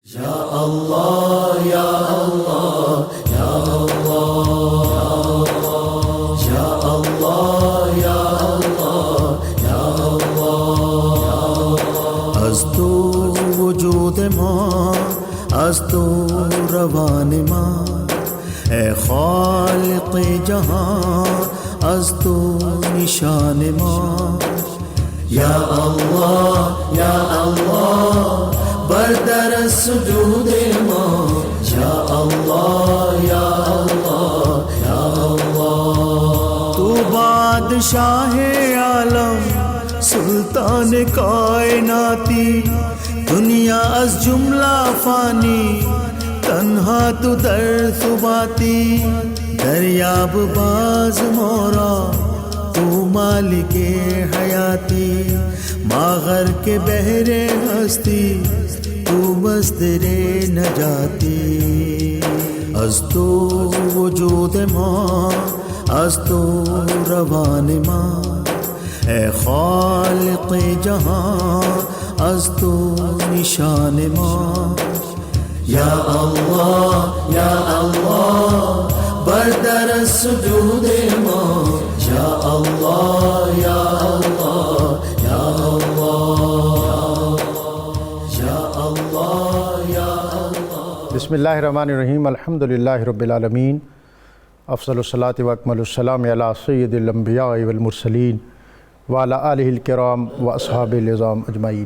یا اللہ یا اللہ یا اللہ یا اللہ یا اللہ یا اللہ از تو وجود ما از تو روان ما اے خالق جہاں از تو نشان ما یا اللہ یا اللہ بردر سجود ما یا اللہ یا اللہ یا اللہ تو بادشاہ عالم سلطان کائناتی دنیا از جملہ فانی تنہا تو در ثباتی دریاب باز مورا تو مالک حیاتی ماغر کے بحر ہستی تو مصدر نجاتی از تو وجود ما از تو روان ما اے خالق جہاں از تو نشان ما یا اللہ یا اللہ بردر سجود ما یا اللہ یا اللہ یا اللہ یا اللہ یا اللہ بسم اللہ الرحمن الرحیم الحمدللہ رب العالمین افضل الصلاۃ و اکمل السلام علی سید الانبیاء والمرسلین وعلی آلہ الکرام و اصحاب العظام اجمعین۔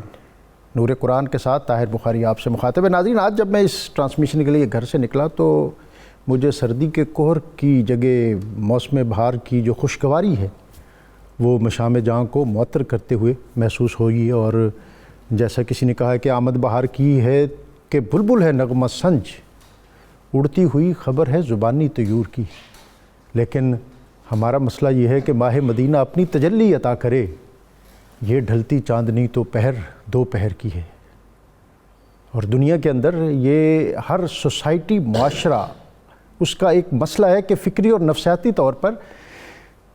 نور قرآن کے ساتھ طاہر بخاری آپ سے مخاطب ہے۔ ناظرین، آج جب میں اس ٹرانسمیشن کے لیے گھر سے نکلا تو مجھے سردی کے کہر کی جگہ موسم بہار کی جو خوشگواری ہے وہ مشام جاں کو معطر کرتے ہوئے محسوس ہوئی، اور جیسا کسی نے کہا کہ آمد بہار کی ہے کہ بلبل ہے نغمہ سنج، اڑتی ہوئی خبر ہے زبانی طیور کی، لیکن ہمارا مسئلہ یہ ہے کہ ماہ مدینہ اپنی تجلی عطا کرے، یہ ڈھلتی چاندنی تو پہر دو پہر کی ہے۔ اور دنیا کے اندر یہ ہر سوسائٹی معاشرہ اس کا ایک مسئلہ ہے کہ فکری اور نفسیاتی طور پر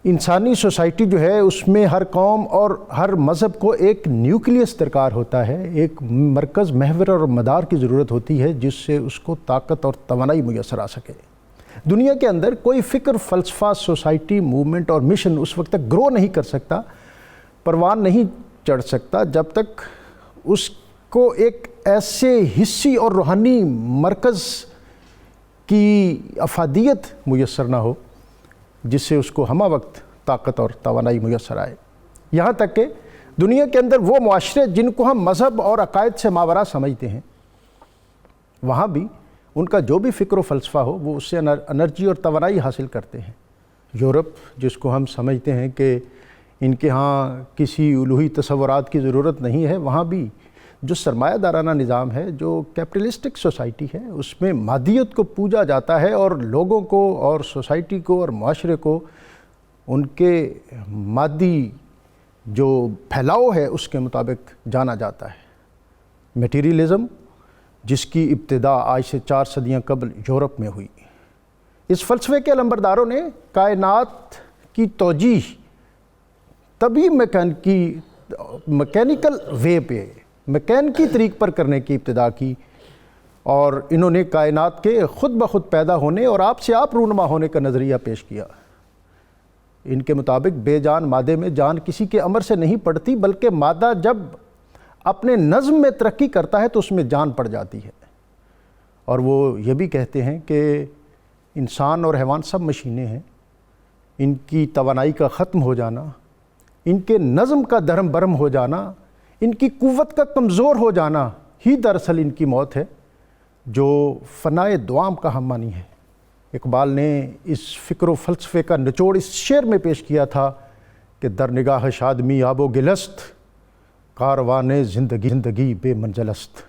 انسانی سوسائٹی جو ہے اس میں ہر قوم اور ہر مذہب کو ایک نیوکلیس درکار ہوتا ہے، ایک مرکز، محور اور مدار کی ضرورت ہوتی ہے جس سے اس کو طاقت اور توانائی میسر آ سکے۔ دنیا کے اندر کوئی فکر، فلسفہ، سوسائٹی، موومنٹ اور مشن اس وقت تک گرو نہیں کر سکتا، پروان نہیں چڑھ سکتا جب تک اس کو ایک ایسے حسی اور روحانی مرکز کی افادیت میسر نہ ہو جس سے اس کو ہمہ وقت طاقت اور توانائی میسر آئے۔ یہاں تک کہ دنیا کے اندر وہ معاشرے جن کو ہم مذہب اور عقائد سے ماورا سمجھتے ہیں، وہاں بھی ان کا جو بھی فکر و فلسفہ ہو وہ اس سے انرجی اور توانائی حاصل کرتے ہیں۔ یورپ جس کو ہم سمجھتے ہیں کہ ان کے ہاں کسی الوہی تصورات کی ضرورت نہیں ہے، وہاں بھی جو سرمایہ دارانہ نظام ہے، جو کیپٹلسٹک سوسائٹی ہے، اس میں مادیت کو پوجا جاتا ہے اور لوگوں کو اور سوسائٹی کو اور معاشرے کو ان کے مادی جو پھیلاؤ ہے اس کے مطابق جانا جاتا ہے۔ میٹیریلزم جس کی ابتدا آج سے 4 صدیاں قبل یورپ میں ہوئی، اس فلسفے کے علمبرداروں نے کائنات کی توجیہ تبھی میکینیکل وے پہ، میکینکی طریق پر کرنے کی ابتدا کی، اور انہوں نے کائنات کے خود بخود پیدا ہونے اور آپ سے آپ رونما ہونے کا نظریہ پیش کیا۔ ان کے مطابق بے جان مادے میں جان کسی کے امر سے نہیں پڑتی، بلکہ مادہ جب اپنے نظم میں ترقی کرتا ہے تو اس میں جان پڑ جاتی ہے۔ اور وہ یہ بھی کہتے ہیں کہ انسان اور حیوان سب مشینیں ہیں، ان کی توانائی کا ختم ہو جانا، ان کے نظم کا درہم برہم ہو جانا، ان کی قوت کا کمزور ہو جانا ہی دراصل ان کی موت ہے، جو فنائے دوام کا ہم معنی ہے۔ اقبال نے اس فکر و فلسفے کا نچوڑ اس شعر میں پیش کیا تھا کہ در نگاہ شادمی آب و گلست، کاروان زندگی بے منزل است۔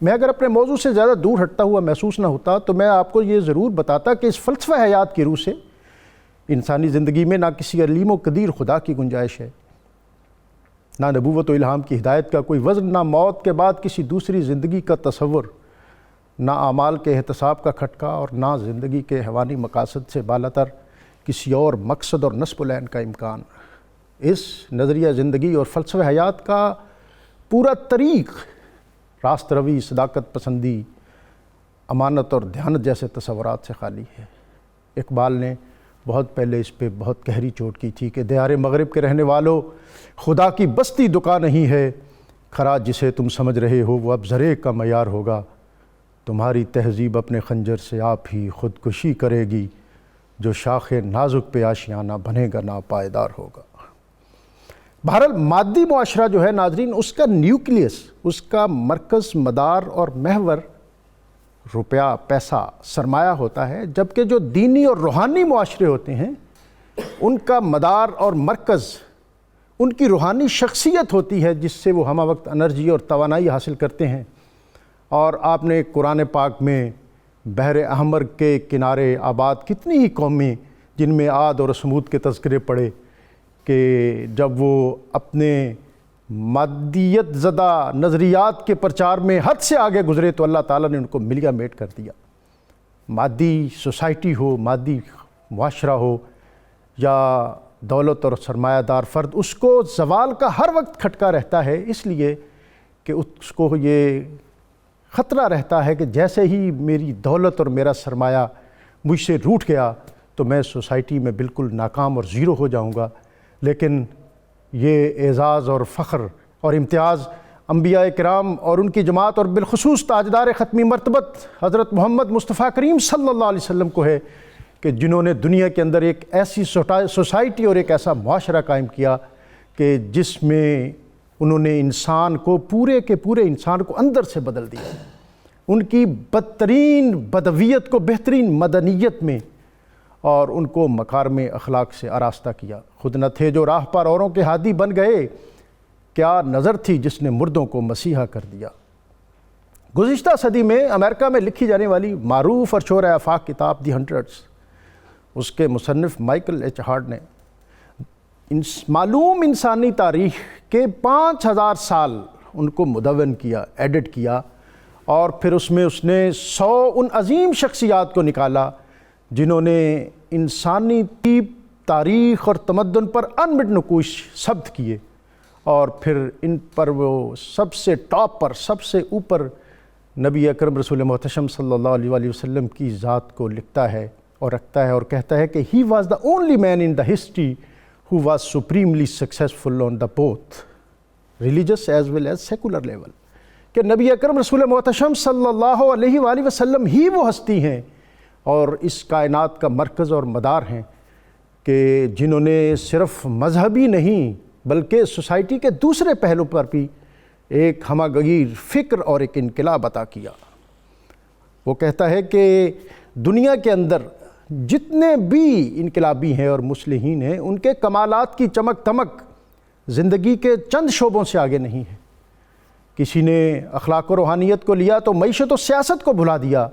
میں اگر اپنے موضوع سے زیادہ دور ہٹتا ہوا محسوس نہ ہوتا تو میں آپ کو یہ ضرور بتاتا کہ اس فلسفہ حیات کی روح سے انسانی زندگی میں نہ کسی علیم و قدیر خدا کی گنجائش ہے، نہ نبوت و الہام کی ہدایت کا کوئی وزن، نہ موت کے بعد کسی دوسری زندگی کا تصور، نہ اعمال کے احتساب کا کھٹکا، اور نہ زندگی کے حیوانی مقاصد سے بالاتر کسی اور مقصد اور نصب العین کا امکان۔ اس نظریہ زندگی اور فلسفہ حیات کا پورا طریق راست روی، صداقت پسندی، امانت اور دیانت جیسے تصورات سے خالی ہے۔ اقبال نے بہت پہلے اس پہ بہت گہری چوٹ کی تھی کہ دیار مغرب کے رہنے والوں، خدا کی بستی دکا نہیں ہے، خراج جسے تم سمجھ رہے ہو وہ اب زرے کا معیار ہوگا، تمہاری تہذیب اپنے خنجر سے آپ ہی خودکشی کرے گی، جو شاخ نازک پہ آشیانہ بنے گا ناپائیدار ہوگا۔ بہرحال مادی معاشرہ جو ہے ناظرین، اس کا نیوکلیس، اس کا مرکز، مدار اور محور روپیہ، پیسہ، سرمایہ ہوتا ہے، جبکہ جو دینی اور روحانی معاشرے ہوتے ہیں ان کا مدار اور مرکز ان کی روحانی شخصیت ہوتی ہے، جس سے وہ ہمہ وقت انرجی اور توانائی حاصل کرتے ہیں۔ اور آپ نے قرآن پاک میں بحر احمر کے کنارے آباد کتنی ہی قومیں جن میں عاد اور سمود کے تذکرے پڑے کہ جب وہ اپنے مادیت زدہ نظریات کے پرچار میں حد سے آگے گزرے تو اللہ تعالیٰ نے ان کو ملیا میٹ کر دیا۔ مادی سوسائٹی ہو، مادی معاشرہ ہو یا دولت اور سرمایہ دار فرد، اس کو زوال کا ہر وقت کھٹکا رہتا ہے، اس لیے کہ اس کو یہ خطرہ رہتا ہے کہ جیسے ہی میری دولت اور میرا سرمایہ مجھ سے روٹھ گیا تو میں سوسائٹی میں بالکل ناکام اور زیرو ہو جاؤں گا۔ لیکن یہ اعزاز اور فخر اور امتیاز انبیاء کرام اور ان کی جماعت اور بالخصوص تاجدار ختمی مرتبت حضرت محمد مصطفیٰ کریم صلی اللہ علیہ وسلم کو ہے کہ جنہوں نے دنیا کے اندر ایک ایسی سوسائٹی اور ایک ایسا معاشرہ قائم کیا کہ جس میں انہوں نے انسان کو، پورے کے پورے انسان کو اندر سے بدل دیا، ان کی بدترین بدویت کو بہترین مدنیت میں اور ان کو مکارم اخلاق سے آراستہ کیا۔ خود نہ تھے جو راہ پر اوروں کے ہادی بن گئے، کیا نظر تھی جس نے مردوں کو مسیحا کر دیا۔ گزشتہ صدی میں امریکہ میں لکھی جانے والی معروف اور شہرہ آفاق کتاب دی ہنڈریڈز، اس کے مصنف مائیکل ایچ ہارڈ نے معلوم انسانی تاریخ کے 5000 سال ان کو مدون کیا، ایڈٹ کیا، اور پھر اس میں اس نے 100 ان عظیم شخصیات کو نکالا جنہوں نے انسانی طیب، تاریخ اور تمدن پر انمٹ نقوش ثبت کیے، اور پھر ان پر وہ سب سے ٹاپ پر، سب سے اوپر نبی اکرم رسول محتشم صلی اللہ علیہ وآلہ وسلم کی ذات کو لکھتا ہے اور رکھتا ہے اور کہتا ہے کہ he was the only man in the history who was supremely successful on the both religious as well as secular level، کہ نبی اکرم رسول محتشم صلی اللہ علیہ وآلہ وسلم ہی وہ ہستی ہیں اور اس کائنات کا مرکز اور مدار ہیں کہ جنہوں نے صرف مذہبی نہیں بلکہ سوسائٹی کے دوسرے پہلو پر بھی ایک ہمہ گیر فکر اور ایک انقلاب عطا کیا۔ وہ کہتا ہے کہ دنیا کے اندر جتنے بھی انقلابی ہیں اور مصلحین ہیں، ان کے کمالات کی چمک دمک زندگی کے چند شعبوں سے آگے نہیں ہے۔ کسی نے اخلاق و روحانیت کو لیا تو معیشت و سیاست کو بھلا دیا،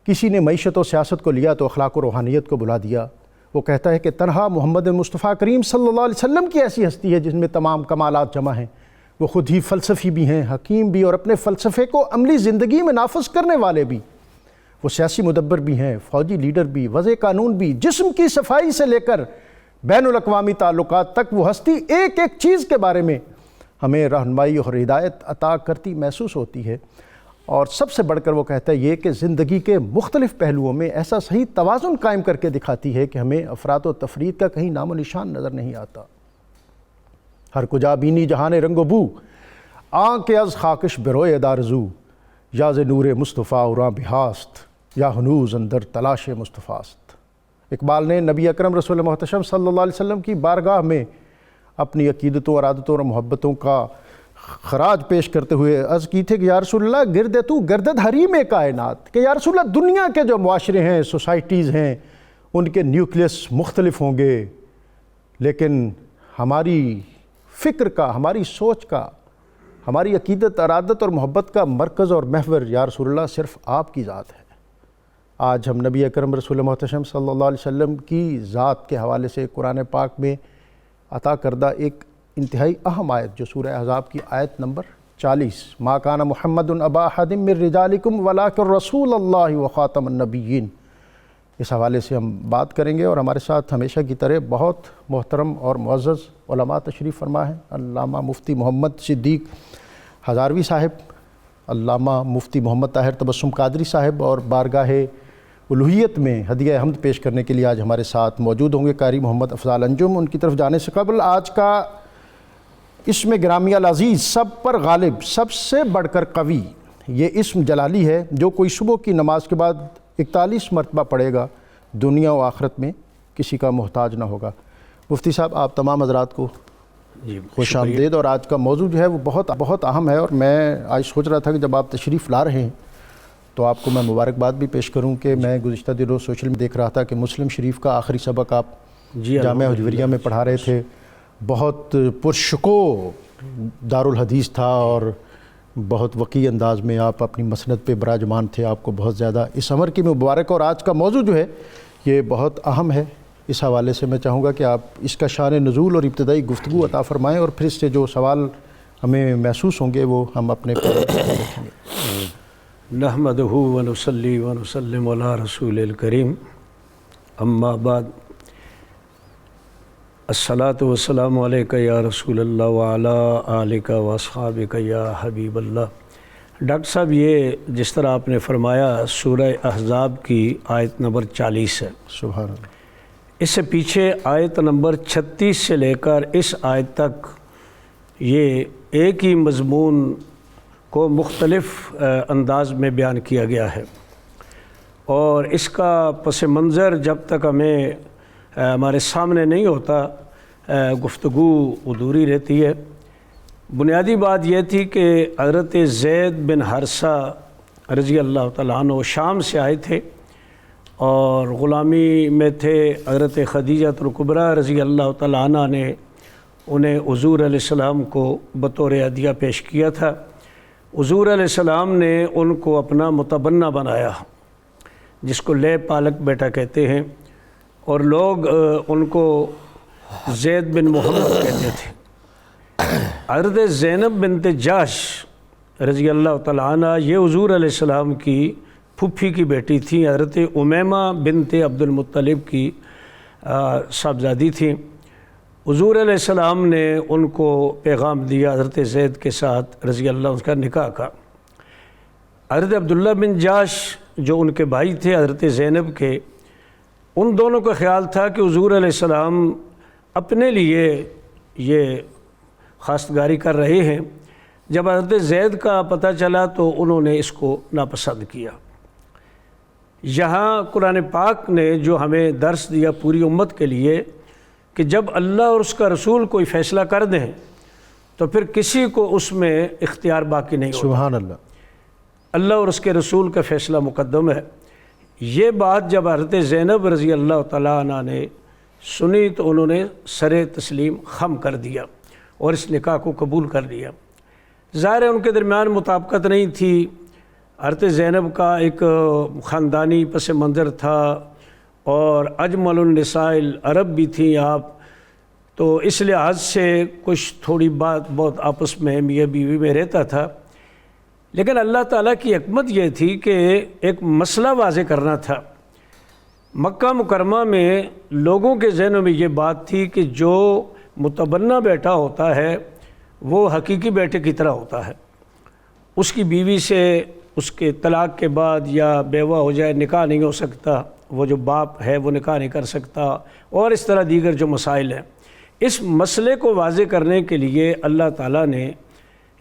کسی نے معیشت و سیاست کو لیا تو اخلاق و روحانیت کو بھلا دیا۔ وہ کہتا ہے کہ تنہا محمد مصطفیٰ کریم صلی اللہ علیہ وسلم کی ایسی ہستی ہے جس میں تمام کمالات جمع ہیں۔ وہ خود ہی فلسفی بھی ہیں، حکیم بھی، اور اپنے فلسفے کو عملی زندگی میں نافذ کرنے والے بھی۔ وہ سیاسی مدبر بھی ہیں، فوجی لیڈر بھی، وضع قانون بھی، جسم کی صفائی سے لے کر بین الاقوامی تعلقات تک وہ ہستی ایک ایک چیز کے بارے میں ہمیں رہنمائی اور ہدایت عطا کرتی محسوس ہوتی ہے۔ اور سب سے بڑھ کر وہ کہتا ہے یہ کہ زندگی کے مختلف پہلوؤں میں ایسا صحیح توازن قائم کر کے دکھاتی ہے کہ ہمیں افراط و تفرید کا کہیں نام و نشان نظر نہیں آتا۔ ہر کجا بینی جہان رنگ و بو، آنکھ از خاکش بروئے دارزو، یا ز نور مصطفیٰ اراں بہاست، یا ہنوز اندر تلاش مصطفیٰست۔ اقبال نے نبی اکرم رسول محتشم صلی اللہ علیہ وسلم کی بارگاہ میں اپنی عقیدتوں اور عادتوں اور محبتوں کا خراج پیش کرتے ہوئے عرض کی تھے کہ یا رسول اللہ گرد تو گردد حریم کائنات، کہ یا رسول اللہ دنیا کے جو معاشرے ہیں، سوسائٹیز ہیں، ان کے نیوکلیس مختلف ہوں گے، لیکن ہماری فکر کا، ہماری سوچ کا، ہماری عقیدت، ارادت اور محبت کا مرکز اور محور یا رسول اللہ صرف آپ کی ذات ہے۔ آج ہم نبی اکرم رسول محتشم صلی اللہ علیہ وسلم کی ذات کے حوالے سے قرآن پاک میں عطا کردہ ایک انتہائی اہم آیت جو سورہ احزاب کی آیت نمبر 40، ما کان محمد ابا احد من رجالکم ولکن رسول اللہ وخاتم النبیین، اس حوالے سے ہم بات کریں گے۔ اور ہمارے ساتھ ہمیشہ کی طرح بہت محترم اور معزز علماء تشریف فرما ہیں، علامہ مفتی محمد صدیق ہزاروی صاحب، علامہ مفتی محمد طاہر تبسم قادری صاحب، اور بارگاہ الوہیت میں ہدیہ حمد پیش کرنے کے لیے آج ہمارے ساتھ موجود ہوں گے قاری محمد افضال انجم۔ ان کی طرف جانے سے قبل آج کا اسم گرامی العزیز سب پر غالب، سب سے بڑھ کر قوی، یہ اسم جلالی ہے جو کوئی صبح کی نماز کے بعد 41 مرتبہ پڑھے گا، دنیا و آخرت میں کسی کا محتاج نہ ہوگا۔ مفتی صاحب، آپ تمام حضرات کو خوش آمدید۔ اور آج کا موضوع جو ہے وہ بہت اہم ہے، اور میں آج سوچ رہا تھا کہ جب آپ تشریف لا رہے ہیں تو آپ کو میں مبارکباد بھی پیش کروں کہ میں گزشتہ دنوں سوشل میں دیکھ رہا تھا کہ مسلم شریف کا آخری سبق آپ جامعہ حجویریہ میں پڑھا رہے تھے، بہت پرشکو دارالحدیث تھا اور بہت وقیع انداز میں آپ اپنی مسند پہ براجمان تھے، آپ کو بہت زیادہ اس عمر کی مبارک۔ اور آج کا موضوع جو ہے یہ بہت اہم ہے، اس حوالے سے میں چاہوں گا کہ آپ اس کا شان نزول اور ابتدائی گفتگو عطا فرمائیں، اور پھر اس سے جو سوال ہمیں محسوس ہوں گے وہ ہم اپنے رکھیں گے۔ نحمدہ ونصلی ونسلم علی رسول الکریم، اما بعد، الصلاۃ والسلام علیک یا رسول اللہ وعلی آلک واصحابک یا حبیب اللہ۔ ڈاکٹر صاحب، یہ جس طرح آپ نے فرمایا سورہ احزاب کی آیت نمبر 40 ہے، سبحان اللہ۔ اس سے پیچھے آیت نمبر 36 سے لے کر اس آیت تک یہ ایک ہی مضمون کو مختلف انداز میں بیان کیا گیا ہے، اور اس کا پس منظر جب تک ہمیں ہمارے سامنے نہیں ہوتا گفتگو ادھوری رہتی ہے۔ بنیادی بات یہ تھی کہ حضرت زید بن حارثہ رضی اللہ تعالیٰ عنہ شام سے آئے تھے اور غلامی میں تھے۔ حضرت خدیجہ الکبریٰ رضی اللہ تعالیٰ عنہ نے انہیں حضور علیہ السلام کو بطور ہدیہ پیش کیا تھا۔ حضور علیہ السلام نے ان کو اپنا متبنہ بنایا، جس کو لے پالک بیٹا کہتے ہیں، اور لوگ ان کو زید بن محمد کہتے تھے۔ حضرت زینب بنت جاش رضی اللہ تعالیٰ عنہ یہ حضور علیہ السلام کی پھپھی کی بیٹی تھی، حضرت امیمہ بنت عبد المطلب کی صاحبزادی تھی۔ حضور علیہ السلام نے ان کو پیغام دیا حضرت زید کے ساتھ رضی اللہ عنہ کا نکاح کا۔ حضرت عبداللہ بن جاش جو ان کے بھائی تھے حضرت زینب کے، ان دونوں کا خیال تھا کہ حضور علیہ السلام اپنے لیے یہ خواستگاری کر رہے ہیں۔ جب حضرت زید کا پتہ چلا تو انہوں نے اس کو ناپسند کیا۔ یہاں قرآن پاک نے جو ہمیں درس دیا پوری امت کے لیے کہ جب اللہ اور اس کا رسول کوئی فیصلہ کر دیں تو پھر کسی کو اس میں اختیار باقی نہیں ہوتا۔ سبحان اللہ۔ اللہ اور اس کے رسول کا فیصلہ مقدم ہے۔ یہ بات جب حضرت زینب رضی اللہ تعالیٰ عنہ نے سنی تو انہوں نے سر تسلیم خم کر دیا اور اس نکاح کو قبول کر لیا۔ ظاہر ہے ان کے درمیان مطابقت نہیں تھی۔ حضرت زینب کا ایک خاندانی پس منظر تھا اور اجمل النساء العرب بھی تھیں آپ، تو اس لحاظ سے کچھ تھوڑی بات بہت آپس میں میاں بیوی میں رہتا تھا۔ لیکن اللہ تعالیٰ کی حکمت یہ تھی کہ ایک مسئلہ واضح کرنا تھا۔ مکہ مکرمہ میں لوگوں کے ذہنوں میں یہ بات تھی کہ جو متبنہ بیٹا ہوتا ہے وہ حقیقی بیٹے کی طرح ہوتا ہے، اس کی بیوی سے اس کے طلاق کے بعد یا بیوہ ہو جائے نکاح نہیں ہو سکتا، وہ جو باپ ہے وہ نکاح نہیں کر سکتا، اور اس طرح دیگر جو مسائل ہیں۔ اس مسئلے کو واضح کرنے کے لیے اللہ تعالیٰ نے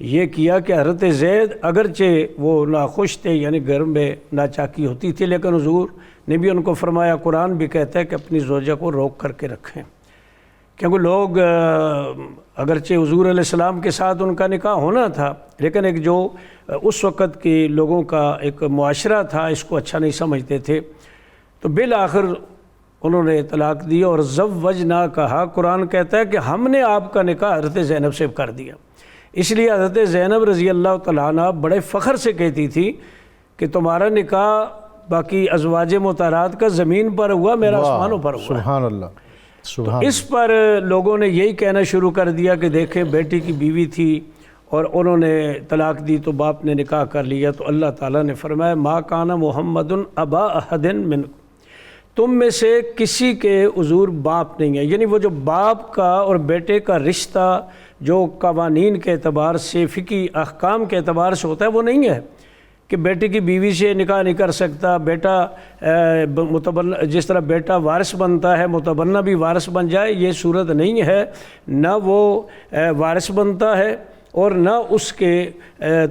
یہ کیا کہ حضرت زید اگرچہ وہ ناخوش تھے، یعنی گھر میں ناچاکی ہوتی تھی، لیکن حضور نے بھی ان کو فرمایا، قرآن بھی کہتا ہے کہ اپنی زوجہ کو روک کر کے رکھیں، کیونکہ لوگ اگرچہ حضور علیہ السلام کے ساتھ ان کا نکاح ہونا تھا، لیکن ایک جو اس وقت کے لوگوں کا ایک معاشرہ تھا اس کو اچھا نہیں سمجھتے تھے، تو بالآخر انہوں نے طلاق دی۔ اور زوجنا کہا، قرآن کہتا ہے کہ ہم نے آپ کا نکاح حضرت زینب سے کر دیا۔ اس لیے حضرت زینب رضی اللہ تعالیٰ عنہ بڑے فخر سے کہتی تھی کہ تمہارا نکاح باقی ازواج مطہرات کا زمین پر ہوا، میرا آسمانوں پر ہوا۔ سبحان اللہ۔ تو اس پر لوگوں نے یہی کہنا شروع کر دیا کہ دیکھیں بیٹی کی بیوی تھی اور انہوں نے طلاق دی تو باپ نے نکاح کر لیا۔ تو اللہ تعالیٰ نے فرمایا، ما کان محمد ابا احد من، تم میں سے کسی کے حضور باپ نہیں ہے، یعنی وہ جو باپ کا اور بیٹے کا رشتہ جو قوانین کے اعتبار سے، فقہی احکام کے اعتبار سے ہوتا ہے وہ نہیں ہے کہ بیٹے کی بیوی سے نکاح نہیں کر سکتا، بیٹا متبنہ، جس طرح بیٹا وارث بنتا ہے متبنہ بھی وارث بن جائے، یہ صورت نہیں ہے۔ نہ وہ وارث بنتا ہے اور نہ اس کے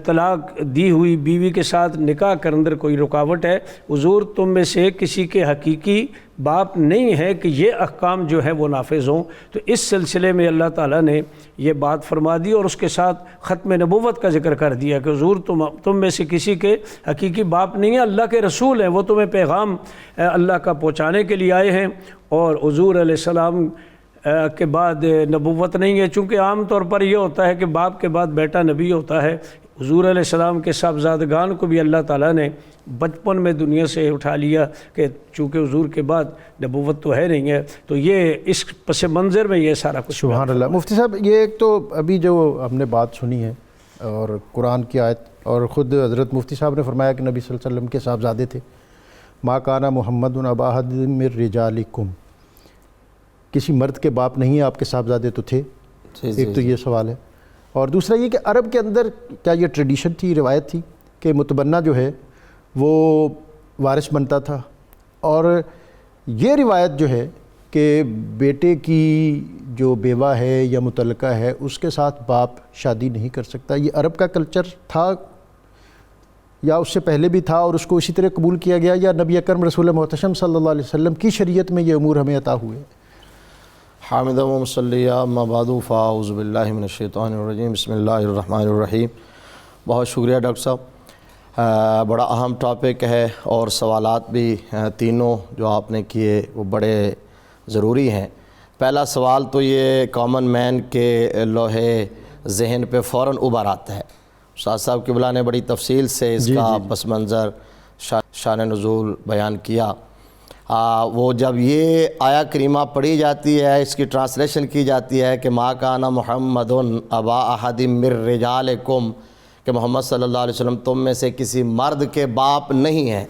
طلاق دی ہوئی بیوی کے ساتھ نکاح کے اندر کوئی رکاوٹ ہے۔ حضور تم میں سے کسی کے حقیقی باپ نہیں ہے کہ یہ احکام جو ہے وہ نافذ ہوں۔ تو اس سلسلے میں اللہ تعالیٰ نے یہ بات فرما دی اور اس کے ساتھ ختم نبوت کا ذکر کر دیا کہ حضور تم میں سے کسی کے حقیقی باپ نہیں ہیں، اللہ کے رسول ہیں، وہ تمہیں پیغام اللہ کا پہنچانے کے لیے آئے ہیں، اور حضور علیہ السلام کے بعد نبوت نہیں ہے، چونکہ عام طور پر یہ ہوتا ہے کہ باپ کے بعد بیٹا نبی ہوتا ہے۔ حضور علیہ السلام کے صاحبزادگان کو بھی اللہ تعالیٰ نے بچپن میں دنیا سے اٹھا لیا کہ چونکہ حضور کے بعد نبوت تو ہے نہیں ہے، تو یہ اس پس منظر میں یہ سارا کچھ۔ سبحان اللہ۔ مفتی صاحب، یہ ایک تو ابھی جو ہم نے بات سنی ہے اور قرآن کی آیت، اور خود حضرت مفتی صاحب نے فرمایا کہ نبی صلی اللہ علیہ وسلم کے صاحبزادے تھے، ما کان محمد ابا احد من رجالکم، کسی مرد کے باپ نہیں ہیں، آپ کے صاحبزادے تو تھے۔ ایک تو یہ سوال ہے، اور دوسرا یہ کہ عرب کے اندر کیا یہ ٹریڈیشن تھی، روایت تھی کہ متبنہ جو ہے وہ وارث بنتا تھا، اور یہ روایت جو ہے کہ بیٹے کی جو بیوہ ہے یا متعلقہ ہے اس کے ساتھ باپ شادی نہیں کر سکتا، یہ عرب کا کلچر تھا یا اس سے پہلے بھی تھا اور اس کو اسی طرح قبول کیا گیا، یا نبی اکرم رسول محتشم صلی اللہ علیہ وسلم کی شریعت میں یہ امور ہمیں عطا ہوئے؟ حامد و مصلیہ اما بعد فاعوذ باللہ من الشیطان الرجیم، بسم اللہ الرحمن الرحیم۔ بہت شکریہ ڈاکٹر صاحب، بڑا اہم ٹاپک ہے اور سوالات بھی تینوں جو آپ نے کیے وہ بڑے ضروری ہیں۔ پہلا سوال تو یہ کامن مین کے لوہے ذہن پہ فوراً ابھر آتا ہے۔ استاد صاحب قبلہ نے بڑی تفصیل سے اس کا پس منظر، شان نزول بیان کیا۔ وہ جب یہ آیا کریمہ پڑھی جاتی ہے، اس کی ٹرانسلیشن کی جاتی ہے کہ ما کان محمد ابا احد من رجالکم، کہ محمد صلی اللہ علیہ وسلم تم میں سے کسی مرد کے باپ نہیں ہیں،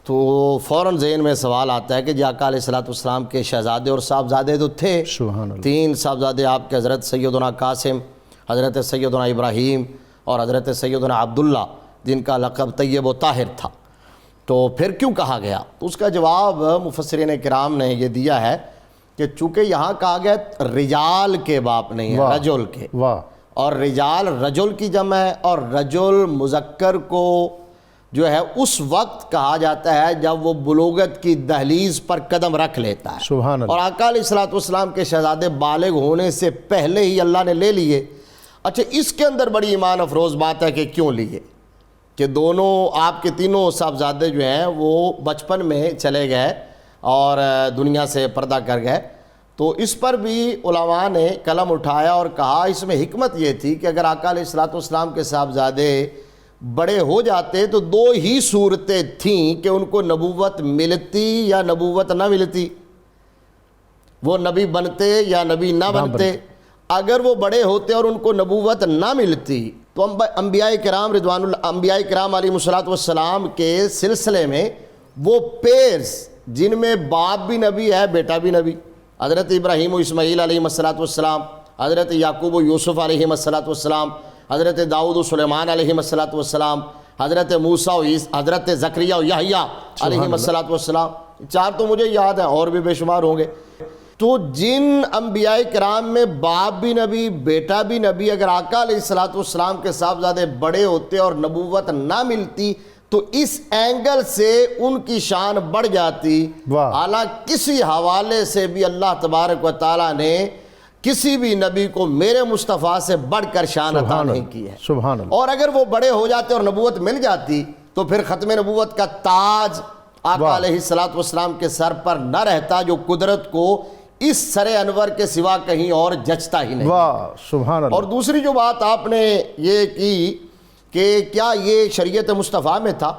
تو فوراً ذہن میں سوال آتا ہے کہ جی آقا علیہ السلام کے شہزادے اور صاحبزادے تو تھے، سبحان اللہ۔ 3 صاحبزادے آپ کے، حضرت سیدنا قاسم، حضرت سیدنا ابراہیم اور حضرت سیدنا عبداللہ، جن کا لقب طیب و طاہر تھا۔ تو پھر کیوں کہا گیا؟ تو اس کا جواب مفسرین کرام نے یہ دیا ہے کہ چونکہ یہاں کہا گیا رجال کے باپ نہیں ہے، رجل کے، اور رجال رجل کی جمع ہے، اور رجل مذکر کو جو ہے اس وقت کہا جاتا ہے جب وہ بلوغت کی دہلیز پر قدم رکھ لیتا ہے۔ سبحان اللہ۔ اور آقا علیہ السلام کے شہزادے بالغ ہونے سے پہلے ہی اللہ نے لے لیے۔ اچھا، اس کے اندر بڑی ایمان افروز بات ہے کہ کیوں لیے، کہ دونوں آپ کے تینوں صاحبزادے جو ہیں وہ بچپن میں چلے گئے اور دنیا سے پردہ کر گئے۔ تو اس پر بھی علماء نے قلم اٹھایا اور کہا اس میں حکمت یہ تھی کہ اگر آقا علیہ السلام کے صاحبزادے بڑے ہو جاتے تو 2 ہی صورتیں تھیں کہ ان کو نبوت ملتی یا نبوت نہ ملتی، وہ نبی بنتے یا نبی نہ بنتے۔ اگر وہ بڑے ہوتے اور ان کو نبوت نہ ملتی تو انبیاء کرام علیہ السلام کے سلسلے میں وہ پیرز جن میں باپ بھی نبی ہے بیٹا بھی نبی، حضرت ابراہیم و اسماعیل علیہ السلام، حضرت یعقوب و یوسف علیہ السلام، حضرت داؤد و سلیمان علیہ السلام، حضرت موسیٰ و حضرت زکریا و یحییٰ علیہ السلام، 4 تو مجھے یاد ہیں، اور بھی بے شمار ہوں گے۔ تو جن انبیاء کرام میں باپ بھی نبی بیٹا بھی نبی، اگر آقا علیہ السلام کے صاحبزادے بڑے ہوتے اور نبوت نہ ملتی تو اس اینگل سے ان کی شان بڑھ جاتی۔ حالانکہ کسی حوالے سے بھی اللہ تبارک و تعالیٰ نے کسی بھی نبی کو میرے مصطفیٰ سے بڑھ کر شان عطا نہیں کی ہے۔ سبحان اللہ۔ اور اگر وہ بڑے ہو جاتے اور نبوت مل جاتی تو پھر ختم نبوت کا تاج آقا علیہ السلام کے سر پر نہ رہتا، جو قدرت کو اس سر انور کے سوا کہیں اور جچتا ہی نہیں۔ سبحان اللہ۔ اور دوسری جو بات آپ نے یہ کی کہ کیا یہ شریعت مصطفیٰ میں تھا،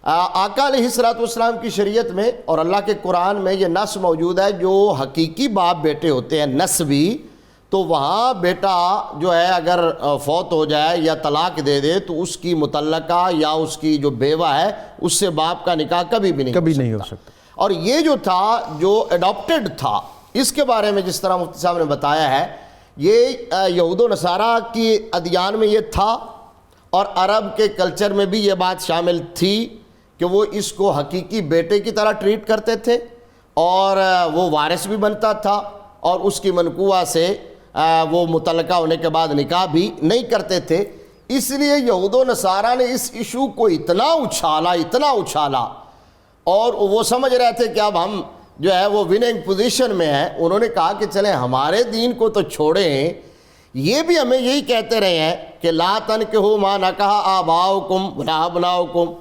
آقا علیہ السلام کی شریعت میں اور اللہ کے قرآن میں یہ نص موجود ہے، جو حقیقی باپ بیٹے ہوتے ہیں نسبی، تو وہاں بیٹا جو ہے اگر فوت ہو جائے یا طلاق دے دے تو اس کی متعلقہ یا اس کی جو بیوہ ہے اس سے باپ کا نکاح کبھی بھی نہیں ہو سکتا۔ اور یہ جو تھا جو اڈاپٹڈ تھا، اس کے بارے میں جس طرح مفتی صاحب نے بتایا ہے یہ یہود و نصارہ کی ادیان میں یہ تھا، اور عرب کے کلچر میں بھی یہ بات شامل تھی کہ وہ اس کو حقیقی بیٹے کی طرح ٹریٹ کرتے تھے، اور وہ وارث بھی بنتا تھا، اور اس کی منقوہ سے وہ متعلقہ ہونے کے بعد نکاح بھی نہیں کرتے تھے۔ اس لیے یہود و نصارہ نے اس ایشو کو اتنا اچھالا، اور وہ سمجھ رہے تھے کہ اب ہم جو ہے وہ وننگ پوزیشن میں ہیں۔ انہوں نے کہا کہ چلیں ہمارے دین کو تو چھوڑیں، یہ بھی ہمیں یہی کہتے رہے ہیں کہ لا تنکحوا ما نکح آباؤکم ولا ابناؤکم،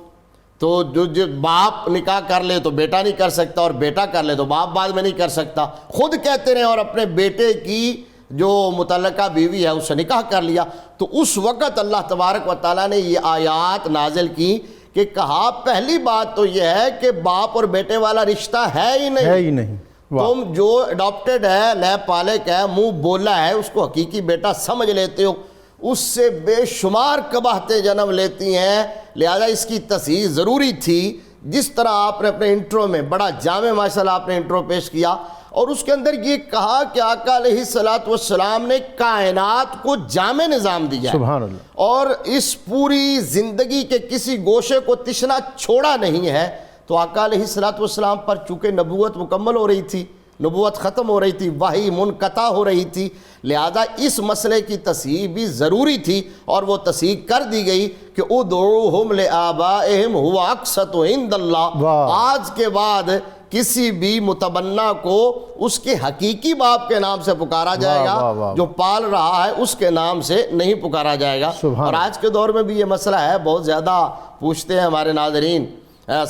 تو جو باپ نکاح کر لے تو بیٹا نہیں کر سکتا، اور بیٹا کر لے تو باپ بعد میں نہیں کر سکتا۔ خود کہتے رہے اور اپنے بیٹے کی جو متعلقہ بیوی ہے اس سے نکاح کر لیا۔ تو اس وقت اللہ تبارک و تعالیٰ نے یہ آیات نازل کی کہ کہا پہلی بات تو یہ ہے کہ باپ اور بیٹے والا رشتہ ہے ہی نہیں۔ تم جو اڈاپٹڈ ہے، نیب پالک ہے، منہ بولا ہے، اس کو حقیقی بیٹا سمجھ لیتے ہو، اس سے بے شمار قباحتیں جنم لیتی ہیں، لہذا اس کی تصحیح ضروری تھی۔ جس طرح آپ نے اپنے انٹرو میں بڑا جامع ماشاءاللہ آپ نے انٹرو پیش کیا، اور اس کے اندر یہ کہا کہ آقا علیہ السلام نے کائنات کو جامع نظام دیا ہے، سبحان اللہ، اور اس پوری زندگی کے کسی گوشے کو تشنا چھوڑا نہیں ہے۔ تو آقا علیہ السلام پر چونکہ نبوت مکمل ہو رہی تھی، نبوت ختم ہو رہی تھی، وحی منقطع ہو رہی تھی، لہذا اس مسئلے کی تصحیح بھی ضروری تھی، اور وہ تصحیح کر دی گئی کہ ادعوہم لآبائہم هو اقسط عند اللہ۔ آج کے بعد کسی بھی متبنہ کو اس کے حقیقی باپ کے نام سے پکارا جائے گا، جو پال رہا ہے اس کے نام سے نہیں پکارا جائے گا۔ اور آج کے دور میں بھی یہ مسئلہ ہے، بہت زیادہ پوچھتے ہیں ہمارے ناظرین،